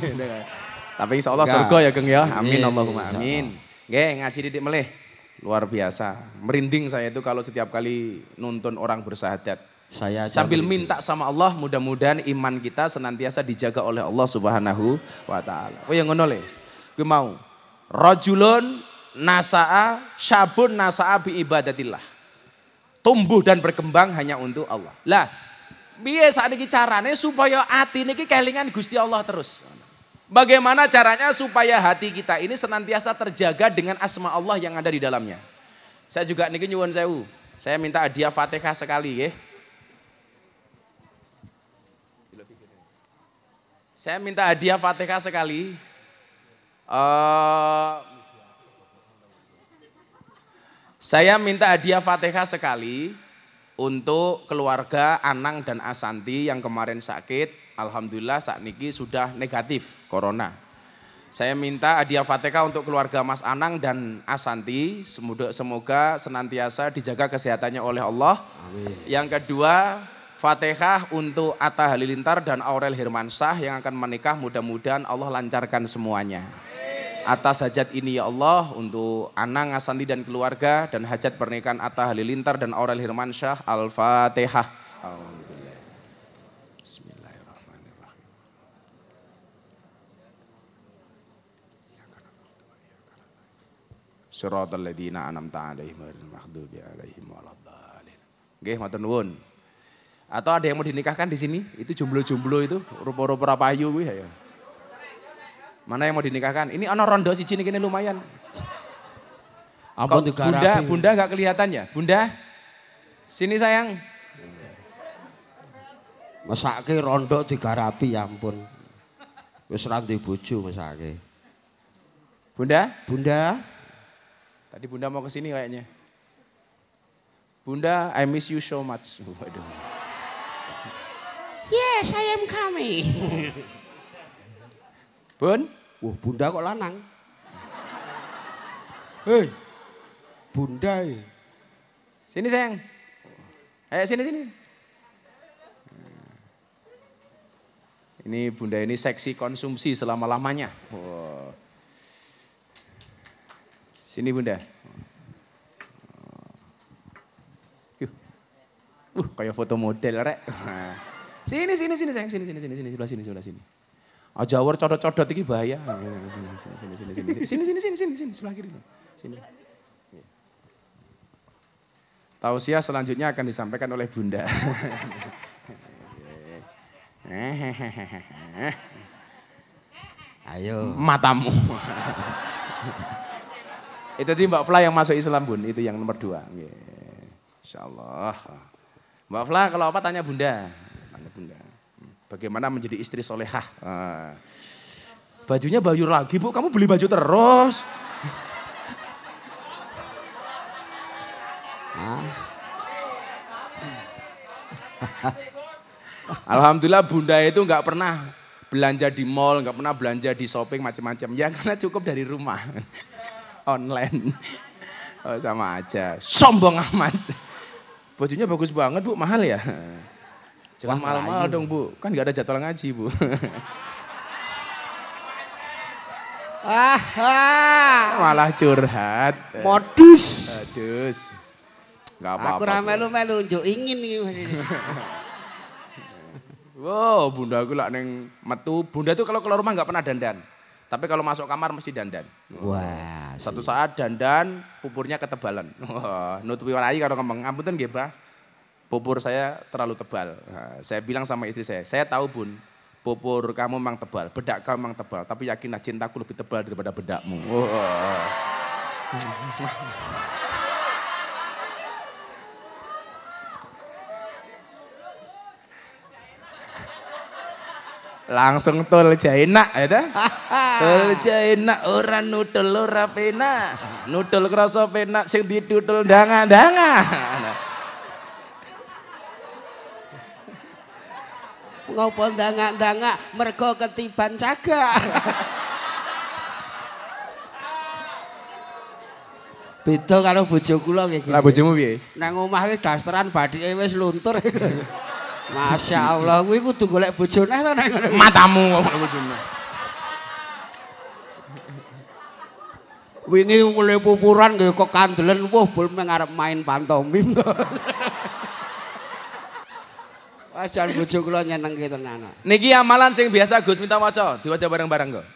Tapi insya Allah surga ya Geng ya. Amin Allahumma amin. Nggih, ngaji didik melih. Luar biasa. Merinding saya itu kalau setiap kali nuntun orang bersyahadat. Sambil minta sama Allah, mudah-mudahan iman kita senantiasa dijaga oleh Allah Subhanahu wa taala. Oh yang ngono le. Kuwi mau. Rajulun nasa'a syabun nasa'a bi ibadatillah. Tumbuh dan berkembang hanya untuk Allah. Lah, piye sakniki carane supaya ati niki kelingan Gusti Allah terus? Bagaimana caranya supaya hati kita ini senantiasa terjaga dengan asma Allah yang ada di dalamnya? Saya juga niki nyuwun sewu. Saya minta hadiah Fatihah sekali nggih. Saya minta hadiah Fatihah sekali. Saya minta hadiah Fatihah sekali untuk keluarga Anang dan Asanti yang kemarin sakit. Alhamdulillah saat niki sudah negatif corona. Saya minta hadiah Fatihah untuk keluarga Mas Anang dan Asanti. Semoga senantiasa dijaga kesehatannya oleh Allah. Amin. Yang kedua, Fatihah untuk Atta Halilintar dan Aurel Hirmansyah yang akan menikah, mudah-mudahan Allah lancarkan semuanya. Atas hajat ini ya Allah, untuk Anang, Asanti dan keluarga, dan hajat pernikahan Atta Halilintar dan Aurel Hirmansyah, Al-Fatihah. Alhamdulillah. Bismillahirrahmanirrahim. Shiratal ladzina an'amta 'alaihim ghairil maghdubi 'alaihim waladdallin. Nggih, matur nuwun. Atau ada yang mau dinikahkan di sini? Itu jomblo-jomblo itu, rupa-rupa payu kuwi ya. Mana yang mau dinikahkan? Ini ana rondo siji niki lumayan. Ampun digarapi. Bunda enggak kelihatan ya? Bunda, sini sayang. Mesake rondo digarapi ya ampun. Wis ra ndek bojo mesake. Bunda? Bunda, Tadi Bunda mau ke sini kayaknya. Bunda, I miss you so much. Waduh. yes, I am coming. Bun? Wah, Bunda kok lanang. Hei. Bunda. Sini sayang. Ayo sini. Ini Bunda ini seksi konsumsi selama-lamanya. Wow. Sini Bunda. Kayak foto model rek. Sini sayang, sini sebelah sini. Aja war codot-codot iki bahaya. Sini sebelah kiri. Sini. Tausiah selanjutnya akan disampaikan oleh Bunda. Ayo. Matamu. Itu tadi Mbak Fla yang masuk Islam Bun, itu yang nomor 2. Insyaallah. Mbak Fla kalau apa tanya Bunda. Tanya Bunda. Bagaimana menjadi istri solehah. Bajunya baju lagi Bu, kamu beli baju terus. Alhamdulillah Bunda itu nggak pernah belanja di mall, nggak pernah belanja di shopping macam-macam. Ya karena cukup dari rumah. Online. Oh, sama aja. Sombong amat. Bajunya bagus banget Bu, mahal ya? Jangan mahal-mahal dong Bu, kan nggak ada jadwal ngaji Bu. Malah curhat. Modus. Aduh. Nggak apa-apa. Aku ra melu-melu njuk ingin iki. Wow, Bunda aku lak neng metu. Bunda tuh kalau keluar rumah nggak pernah dandan. Tapi kalau masuk kamar mesti dandan. Wah. Satu saat dandan, pupurnya ketebalan. Wah, nutupi warai kalau ngomong, ampunten nggih, Pak. Pupur saya terlalu tebal. Nah, saya bilang sama istri saya tahu Bun, pupur kamu memang tebal, bedak kamu memang tebal, tapi yakinlah cintaku lebih tebal daripada bedakmu. Wah. Langsung tol jaina ya ta? Tol jaina ora nudel ora penak. Nudel krasa penak sing didudel danga-danga. Ngopo danga-danga mergo ketiban cagak. Beda karo bojo kula nggih. Lah bojomu piye? Nang omah iki dasteran bathike wis luntur. Masya Allah, kuwi kudu golek bojo neh to nang ngono. Matamu kok bojone. Wingi mulai pupuran nggih kok kandelen wah bul ngarep main pantomim. Wajan bojo kula nyenengke tenan. Niki amalan sing biasa Gus minta waca, diwaca bareng-bareng kok.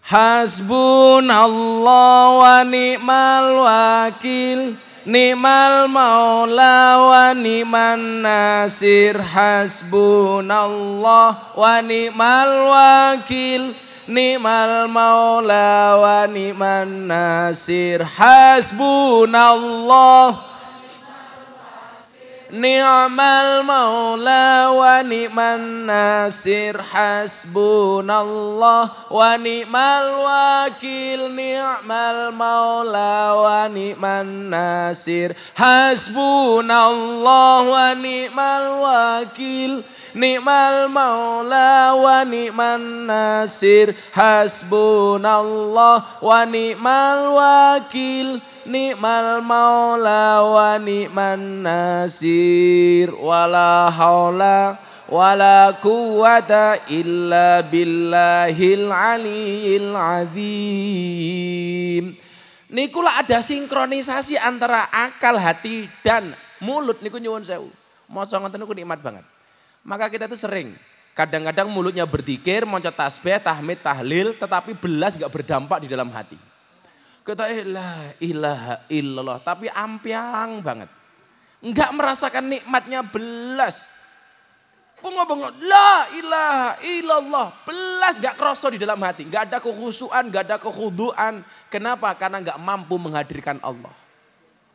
Hasbunallah wa ni'mal wakil. Ni'mal maula wa ni'man nasir. Hasbunallah wa ni'mal wakil. Ni'mal maula wa ni'man nasir. Hasbunallah ni'mal maula wa ni'man nasir. Hasbunallah wa ni'mal wakil. Ni'mal maula wa ni'man nasir. Hasbunallah wa ni'mal wakil. Ni'mal maula wa ni'man nasir. Hasbunallah wa ni'mal wakil. Ni'mal maula wa ni'man nasir. Wala haula wala quwata illa billahil aliyil azim. Niku lah ada sinkronisasi antara akal, hati dan mulut niku nyuwun sewu. Maca ngoten niku nikmat banget. Maka kita itu sering kadang-kadang mulutnya berzikir, maca tasbih, tahmid, tahlil, tetapi belas enggak berdampak di dalam hati. Kita la ilaha illallah, tapi ampiang banget. Enggak merasakan nikmatnya belas. Bengok-bengok la ilaha illallah, belas enggak kroso di dalam hati, enggak ada kekhusyuan, enggak ada kekhuduan. Kenapa? Karena enggak mampu menghadirkan Allah.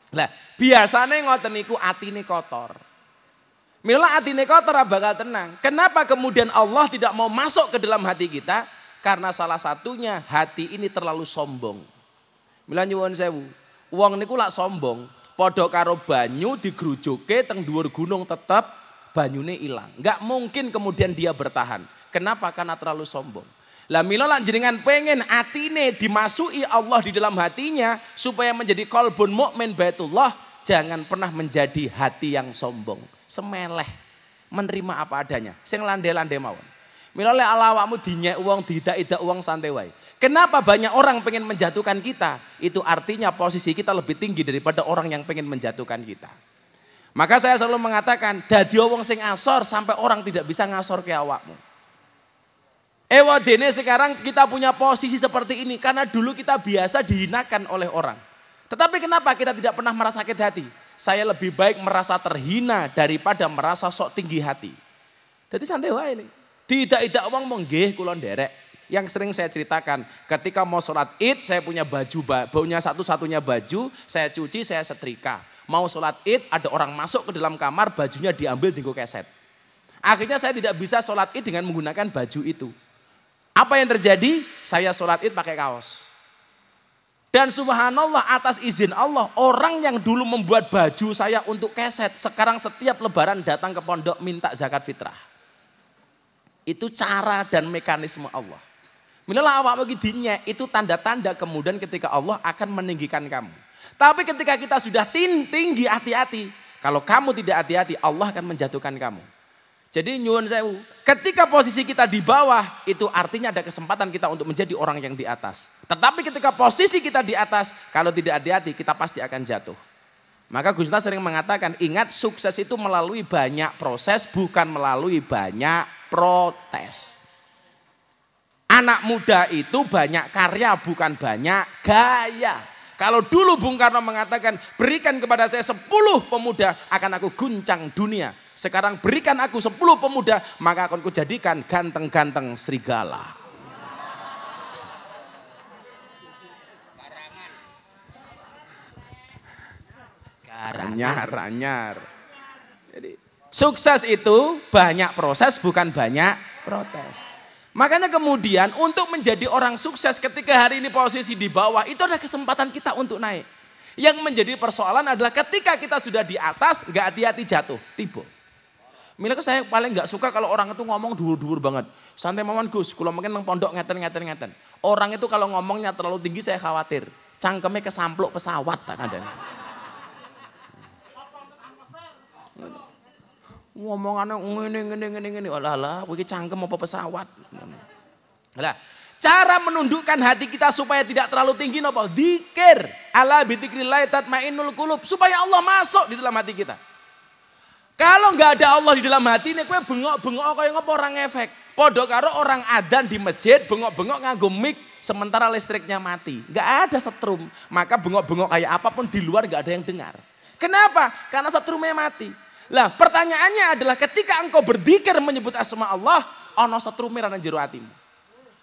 Lah, biasanya ngoten niku atine kotor. Mila atine kotor bakal tenang. Kenapa kemudian Allah tidak mau masuk ke dalam hati kita? Karena salah satunya hati ini terlalu sombong. Mila nyuwun sewu, wong niku lak sombong, padha karo banyu digrujuke teng dhuwur gunung tetep banyune ilang. Enggak mungkin kemudian dia bertahan. Kenapa? Karena terlalu sombong. Lah mila lan jenengan pengen atine dimasuki Allah di dalam hatinya supaya menjadi qalbun mukmin baitullah, jangan pernah menjadi hati yang sombong, semeleh, menerima apa adanya, sing lande-lande mawon. Mila lek awakmu dinyek wong, didak-idak wong santai wae. Kenapa banyak orang pengen menjatuhkan kita? Itu artinya posisi kita lebih tinggi daripada orang yang pengen menjatuhkan kita. Maka saya selalu mengatakan, dadi wong sing asor sampai orang tidak bisa ngasor ke awakmu. Ewadene sekarang kita punya posisi seperti ini karena dulu kita biasa dihinakan oleh orang. Tetapi kenapa kita tidak pernah merasa sakit hati? Saya lebih baik merasa terhina daripada merasa sok tinggi hati. Jadi santai wae nih. Tidak wong menggih kula nderek. Yang sering saya ceritakan, ketika mau sholat Id saya punya baju, punya satu-satunya baju, saya cuci, saya setrika. Mau sholat Id ada orang masuk ke dalam kamar, bajunya diambil dienggo keset. Akhirnya saya tidak bisa sholat Id dengan menggunakan baju itu. Apa yang terjadi? Saya sholat Id pakai kaos. Dan subhanallah atas izin Allah, orang yang dulu membuat baju saya untuk keset, sekarang setiap lebaran datang ke pondok minta zakat fitrah. Itu cara dan mekanisme Allah. Minilah awak dinyek, itu tanda-tanda kemudian ketika Allah akan meninggikan kamu. Tapi ketika kita sudah tinggi, hati-hati. Kalau kamu tidak hati-hati, Allah akan menjatuhkan kamu. Jadi nyuwun sewu, ketika posisi kita di bawah, itu artinya ada kesempatan kita untuk menjadi orang yang di atas. Tetapi ketika posisi kita di atas, kalau tidak hati-hati, kita pasti akan jatuh. Maka Gus Miftah sering mengatakan, ingat sukses itu melalui banyak proses, bukan melalui banyak protes. Anak muda itu banyak karya, bukan banyak gaya. Kalau dulu Bung Karno mengatakan, berikan kepada saya 10 pemuda, akan aku guncang dunia. Sekarang berikan aku 10 pemuda, maka akan kujadikan ganteng-ganteng serigala. Anyar. Jadi sukses itu banyak proses, bukan banyak protes. Makanya kemudian untuk menjadi orang sukses ketika hari ini posisi di bawah, itu ada kesempatan kita untuk naik. Yang menjadi persoalan adalah ketika kita sudah di atas, nggak hati-hati jatuh, tiba. Mila saya paling nggak suka kalau orang itu ngomong dhuwur-dhuwur banget. Santai mawon Gus, kalau mungkin nang pondok ngeten. Orang itu kalau ngomongnya terlalu tinggi saya khawatir. Cangkemnya kesampluk pesawat tak ada. Ngomongannya ngene. Alah, iki cangkem apa pesawat. Lah, cara menundukkan hati kita supaya tidak terlalu tinggi napa? Dzikir. Ala bi dzikrillah tatmainnul qulub, supaya Allah masuk di dalam hati kita. Kalau nggak ada Allah di dalam hati ini, kowe bengok-bengok kaya ngapa orang efek. Padha karo orang adzan di masjid bengok-bengok nganggo mic sementara listriknya mati. Nggak ada setrum, maka bengok-bengok kayak apapun di luar nggak ada yang dengar. Kenapa? Karena setrumnya mati. Lah pertanyaannya adalah ketika engkau berzikir menyebut asma Allah, ono setrume nang jero atimu.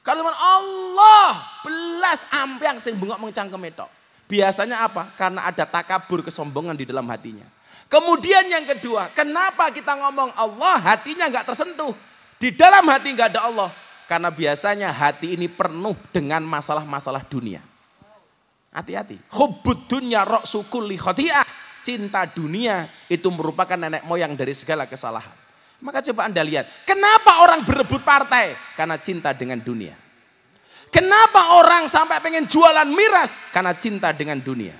Kalau Allah belas ampiang sing bengok mengcangkem tok. Biasanya apa? Karena ada takabur, kesombongan di dalam hatinya. Kemudian yang kedua, kenapa kita ngomong Allah hatinya nggak tersentuh? Di dalam hati nggak ada Allah. Karena biasanya hati ini penuh dengan masalah-masalah dunia. Hati-hati. Hubbud dunya ra'su kulli khati'ah. Cinta dunia itu merupakan nenek moyang dari segala kesalahan. Maka coba Anda lihat, kenapa orang berebut partai? Karena cinta dengan dunia. Kenapa orang sampai pengen jualan miras? Karena cinta dengan dunia.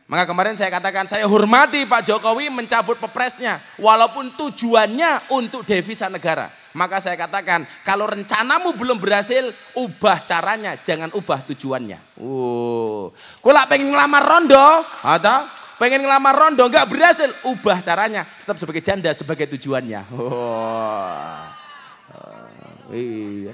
Maka kemarin saya katakan, saya hormati Pak Jokowi mencabut pepresnya, walaupun tujuannya untuk devisa negara. Maka saya katakan, kalau rencanamu belum berhasil, ubah caranya, jangan ubah tujuannya. Kula pengen ngelamar rondo, atau Pengen ngelamar rondo nggak berhasil, ubah caranya, tetap sebagai janda sebagai tujuannya.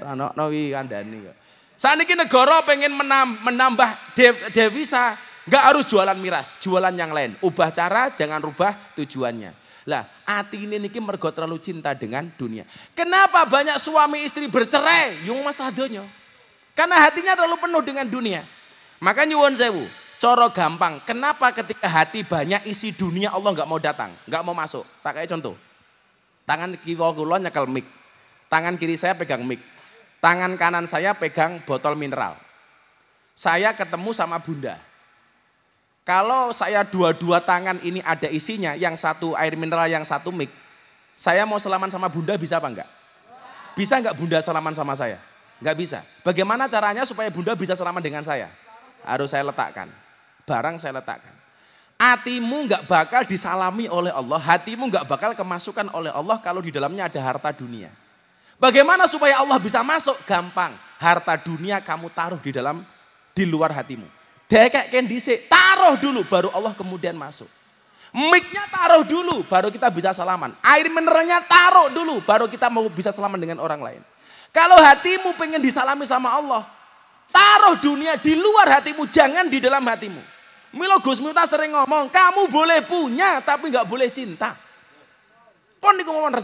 Rano wi kandhani kok. Saniki negara pengen menambah devisa, nggak harus jualan miras, jualan yang lain. Ubah cara, jangan rubah tujuannya. Lah, hati ini niki mergo terlalu cinta dengan dunia. Kenapa banyak suami istri bercerai? Yung masalah donya. Karena hatinya terlalu penuh dengan dunia. Maka nyuwun sewu, coro gampang. Kenapa ketika hati banyak isi dunia Allah nggak mau datang, nggak mau masuk? Tak kayak contoh. Tangan kiri kula nyekel mic. Tangan kiri saya pegang mic. Tangan kanan saya pegang botol mineral. Saya ketemu sama Bunda. Kalau saya dua-dua tangan ini ada isinya, yang satu air mineral, yang satu mic. Saya mau salaman sama Bunda bisa apa enggak? Bisa enggak Bunda salaman sama saya? Enggak bisa. Bagaimana caranya supaya Bunda bisa salaman dengan saya? Harus saya letakkan. Barang saya letakkan. Hatimu enggak bakal disalami oleh Allah. Hatimu enggak bakal kemasukan oleh Allah kalau di dalamnya ada harta dunia. Bagaimana supaya Allah bisa masuk? Gampang. Harta dunia kamu taruh di luar hatimu. Dekek kendisi, taruh dulu baru Allah kemudian masuk. Mic-nya taruh dulu baru kita bisa salaman. Air mineralnya taruh dulu baru kita mau bisa salaman dengan orang lain. Kalau hatimu pengen disalami sama Allah, taruh dunia di luar hatimu, jangan di dalam hatimu. Milo Gus Miftah sering ngomong, kamu boleh punya tapi nggak boleh cinta. Pon niku ngomong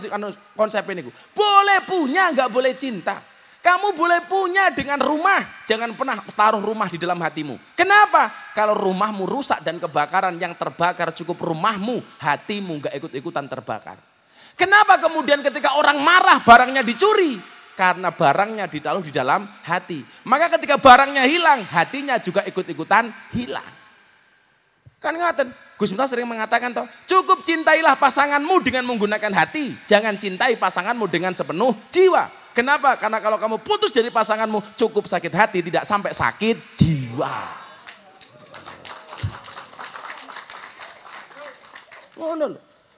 konsep ini, boleh punya nggak boleh cinta. Kamu boleh punya dengan rumah, jangan pernah taruh rumah di dalam hatimu. Kenapa? Kalau rumahmu rusak dan kebakaran, yang terbakar cukup rumahmu, hatimu nggak ikut-ikutan terbakar. Kenapa kemudian ketika orang marah barangnya dicuri? Karena barangnya ditaruh di dalam hati. Maka ketika barangnya hilang, hatinya juga ikut-ikutan hilang. Kan ngaten, Gus Miftah sering mengatakan toh, cukup cintailah pasanganmu dengan menggunakan hati, jangan cintai pasanganmu dengan sepenuh jiwa. Kenapa? Karena kalau kamu putus dari pasanganmu, cukup sakit hati, tidak sampai sakit jiwa.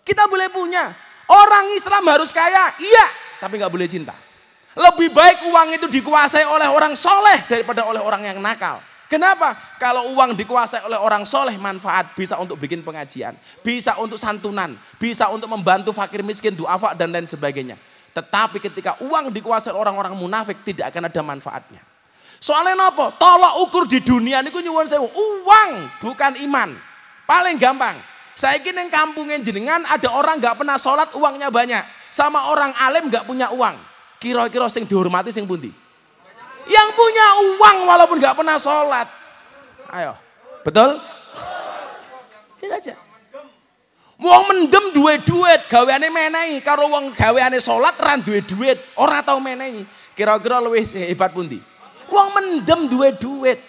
Kita boleh punya, orang Islam harus kaya, iya, tapi nggak boleh cinta. Lebih baik uang itu dikuasai oleh orang soleh daripada oleh orang yang nakal. Kenapa? Kalau uang dikuasai oleh orang soleh, manfaat bisa untuk bikin pengajian, bisa untuk santunan, bisa untuk membantu fakir miskin, duafa dan lain sebagainya. Tetapi ketika uang dikuasai orang-orang munafik, tidak akan ada manfaatnya. Soalnya apa? Tolak ukur di dunia ini nyuwun sewu, uang bukan iman. Paling gampang. Saya kira yang kampungnya jenengan ada orang nggak pernah sholat, uangnya banyak, sama orang alim nggak punya uang. Kira-kira sing dihormati sing pundi? Yang punya uang walaupun nggak pernah sholat. Ayo, betul? Kita aja. Wong mendem duwe duit, gaweane menehi karo wong gaweane sholat ran duwe duit, ora tau menehi. Kira-kira luwih hebat pundi? Wong mendem duwe duit.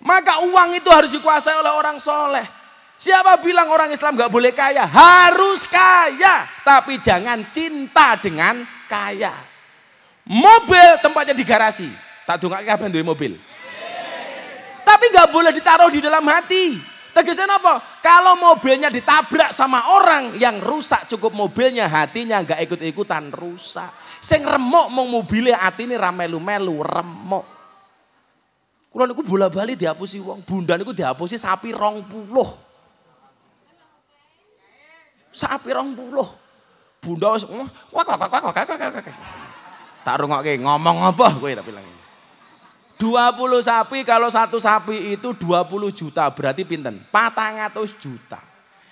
Maka uang itu harus dikuasai oleh orang soleh. Siapa bilang orang Islam nggak boleh kaya? Harus kaya, tapi jangan cinta dengan kaya. Mobil tempatnya di garasi. Tak dongake kabeh duwe mobil. Tapi nggak boleh ditaruh di dalam hati. Tegasnya apa? Kalau mobilnya ditabrak sama orang yang rusak cukup mobilnya, hatinya nggak ikut-ikutan rusak. Sing remuk mau mobilnya atine ra melu-melu remuk. Kula niku bola-bali dihapusi wong, Bunda niku dihapusi sapi 20. Sapi 20. Bunda wis tak rungokke ngomong apa kowe tak bilang. 20 sapi, kalau satu sapi itu 20 juta, berarti pinten? 400 juta.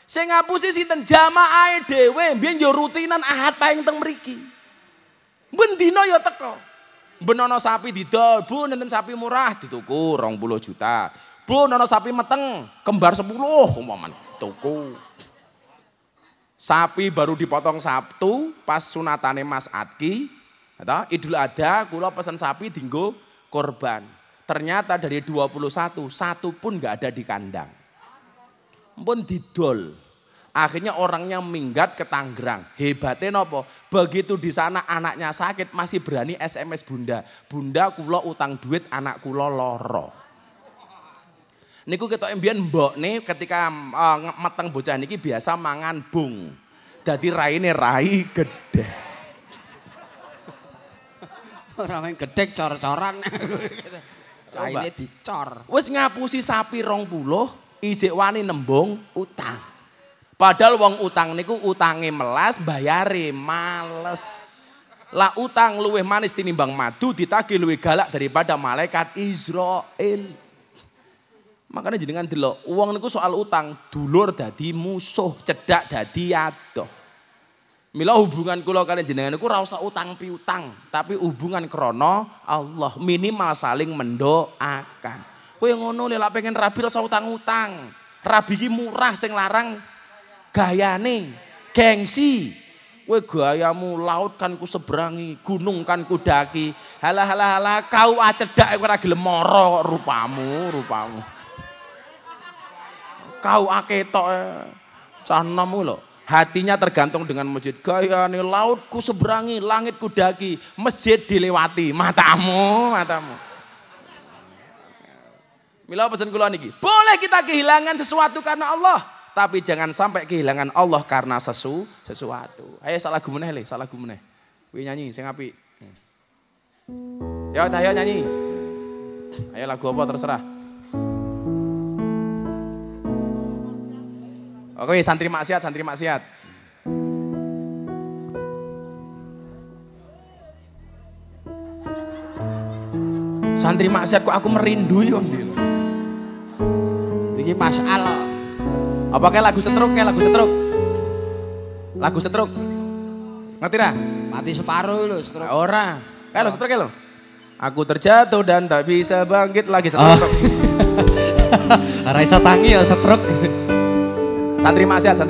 Sing ngapusi sinten? Jamaahe dhewe, mbiyen yo rutinan Ahad paing teng mriki. Ben dina yo teko. Ben ana sapi didol, Bu nenten sapi murah dituku 20 juta. Bu ana sapi meteng, kembar 10 umpamane, tuku. Sapi baru dipotong Sabtu pas sunatane Mas Adki, Idul Adha kula pesen sapi dinggo korban. Ternyata dari 21, satu pun nggak ada di kandang. Pun didol. Akhirnya orangnya minggat ke Tangerang. Hebatnya nopo? Begitu di sana anaknya sakit masih berani SMS Bunda. Bunda kula utang duit anak kula loro. Niku ketok mbiyen mbokne ketika meteng bocah niki biasa mangan bung. Dadi raine rai gede. Ora main gedhek cor-coran. Caine dicor. Wis ngapusi sapi 20, isik wani nembung utang. Padahal wong utang niku utange melas bayare males. Lah utang luwih manis tinimbang madu ditagih luwih galak daripada malaikat Israel. Makanya jenengan delok wong niku soal utang dulur dadi musuh, cedak dadi adoh. Mila hubungan kula kaliyan jenengan niku ora usah utang piutang, tapi hubungan krana Allah, minimal saling mendoakan. Kowe ngono lek pengen rabi ora usah utang-utang. Rabi ki murah sing larang gayane, gengsi. Kowe gayamu laut kan ku seberangi, gunung kan ku daki. Halah kau acedak ora gelem mara rupamu. Kau aketok cah nom lho. Hatinya tergantung dengan masjid. Gayane lautku seberangi, langitku daki, masjid dilewati, matamu. Mila pesan kula niki, boleh kita kehilangan sesuatu karena Allah, tapi jangan sampai kehilangan Allah karena sesuatu. Ayo salah gumeneh le, salah gumeneh. Kuwi nyanyi sing apik. Ya ayo nyanyi. Ayo lagu apa terserah. Oke, santri maksiat. Santri maksiat kok aku merindui kok ndil. Iki Mas Al. Apa kayak lagu setruk? Lagu setruk. Ngerti ra? Mati separuh lho stroke. Ora. Kayak lo setruk lo. Aku terjatuh dan tak bisa bangkit lagi setruk. Ora iso tangi ya setruk. Santri maksiat.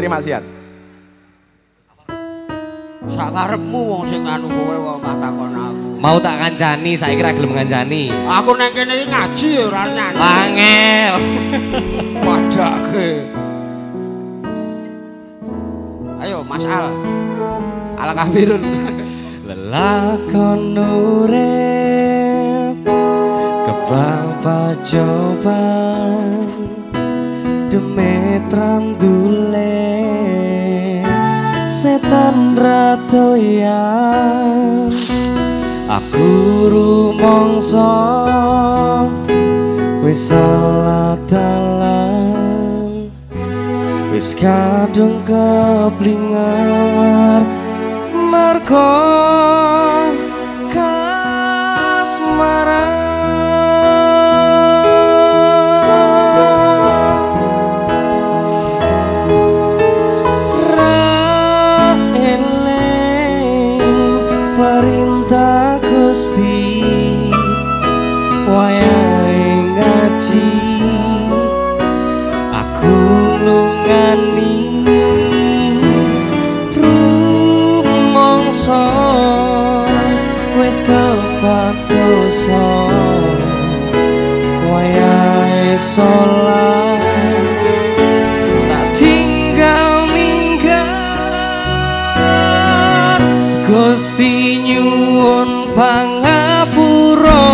Sak karepmu wong sing anu kowe kok takon aku. Mau tak kancani, saiki ra gelem ngancani. Aku nang kene iki ngaji ya ora nyanyi. Angel. Padake. Ayo Mas Al. Al kafirun. Lelakon urip kepacoban demetran dule setan ratoyan aku rumangsa wis salah dalan wis kadung keplingar marko kasmaran perintah Gusti wayahe ngaji aku nglungani rumangsa wis kepadosa wayahe salat tak tinggal minggat Gusti nyuwun pangapura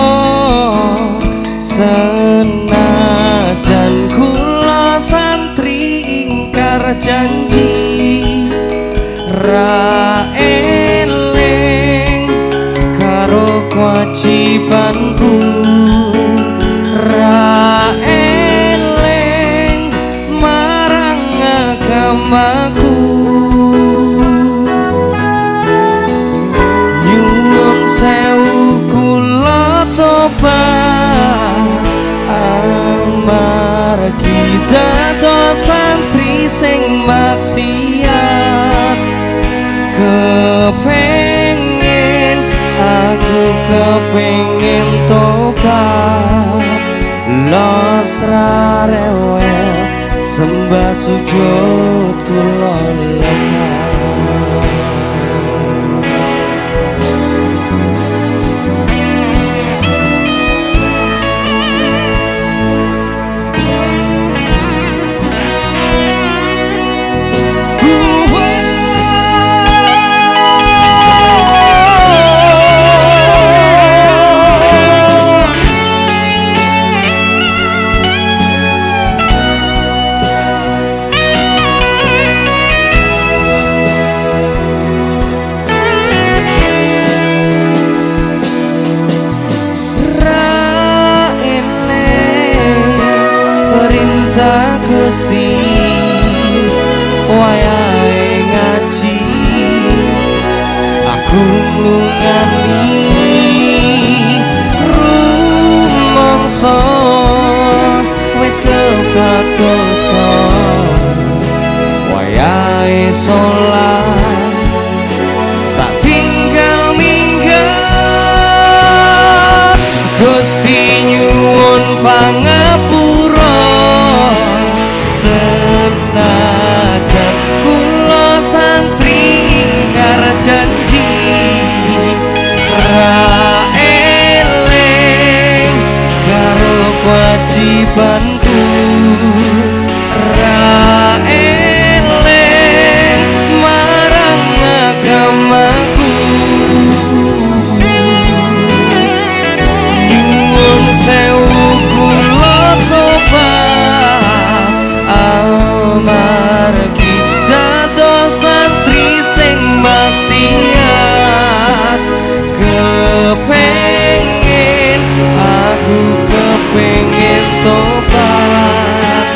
senajan kula santri ingkar janji ra eling karo kewajibanku ra eling marang agamaku sewu kula tobat amargi dados santri sing maksiat aku kepengin tobat los ra rewel sembah sujud kula lemah. Gusti wayahe ngaji aku nglungani rumangsa wis kepatosa wayahe salat tak tinggal minggat Gusti nyuwun pangapura senajan kula santri ingkar janji ra eling karo kewajibanku ra eling marang agamaku nyuwun sewu kula tobat amargi dados santri sing maksiat kepengin aku kepengin tobat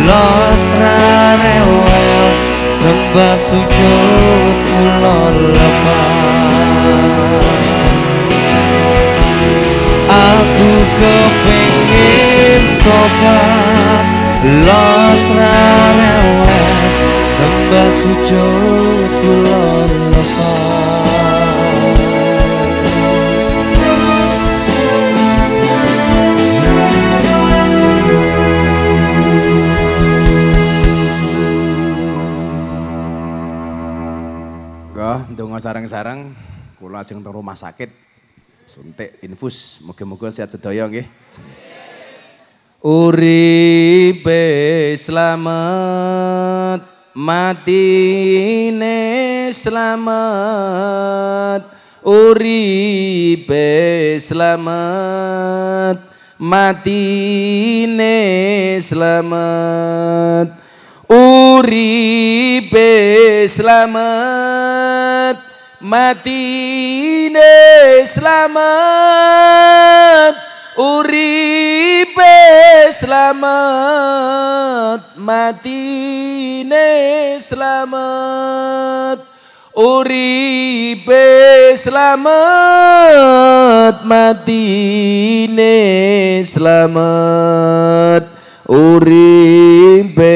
los ra rewel sembah sujud kula lemah aku kepengin tobat los ra rewel sembah sujud kula lemah ndonga sareng-sareng kula ajeng teng rumah sakit suntik infus muga-muga sehat sedaya nggih. Uripe slamet matine slamet uripe slamet matine slamet uripe slamet matine slamet uripe slamet matine slamet uripe slamet matine slamet uripe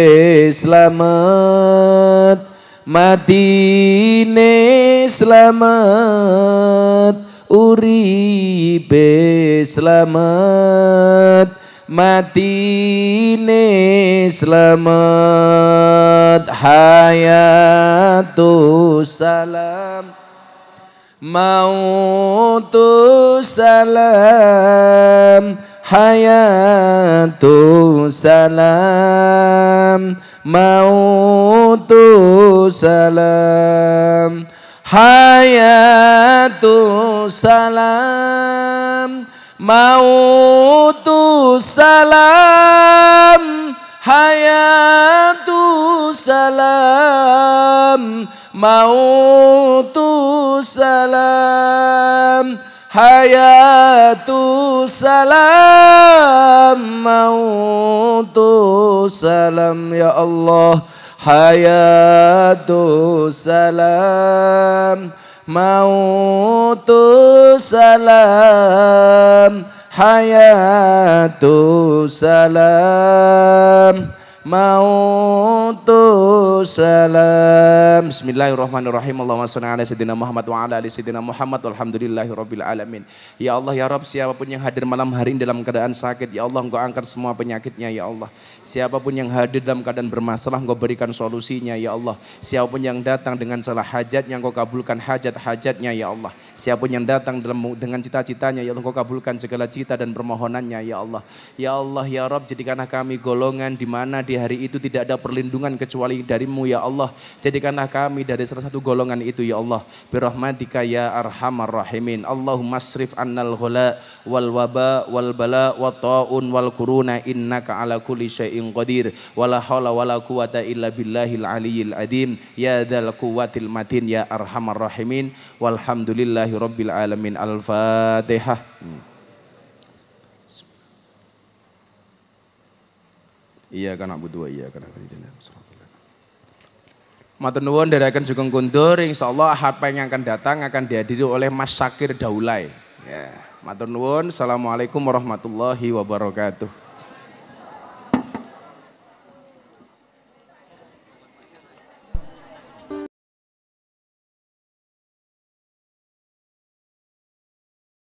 slamet matine slamet uripe slamet matine slamet hayatus salam mautus salam hayatus salam mautus salam hayatus salam mautus salam hayatus salam mautus salam hayatus salam mautus salam ya Allah hayatus salam mautus salam hayatus salam mautus salam. Bismillahirrahmanirrahim. Allahumma shalli ala sayyidina Muhammad wa ala ali sayyidina Muhammad walhamdulillahirabbil alamin. Ya Allah ya Rabb, siapapun yang hadir malam hari ini dalam keadaan sakit, ya Allah Engkau angkat semua penyakitnya ya Allah. Siapapun yang hadir dalam keadaan bermasalah, Engkau berikan solusinya ya Allah. Siapapun yang datang dengan salah hajatnya, Engkau kabulkan hajat-hajatnya ya Allah. Siapapun yang datang dengan cita-citanya, ya Allah Engkau kabulkan segala cita dan permohonannya ya Allah. Ya Allah ya Rabb, jadikanlah kami golongan di mana di hari itu tidak ada perlindungan kecuali darimu ya Allah. Jadikanlah kami dari salah satu golongan itu ya Allah. Birahmatika ya arhamar rahimin. Allahumma asrif annal ghala wal waba wal bala wa ta'un wal kuruna innaka ala kulli syai'in qadir. Wala hawla wala quwata illa billahil aliyyil adim. Ya dzal quwwatil matin ya arhamar rahimin. Walhamdulillahi rabbil alamin. Al-Fatihah. Iya kan Abu Dua, iya kan Abu Dua. Matur nuwun nderekaken Sugeng Kundur, insyaallah Ahad yang akan datang akan dihadiri oleh Mas Syakir Daulay. Ya, matur nuwun. Assalamualaikum warahmatullahi wabarakatuh.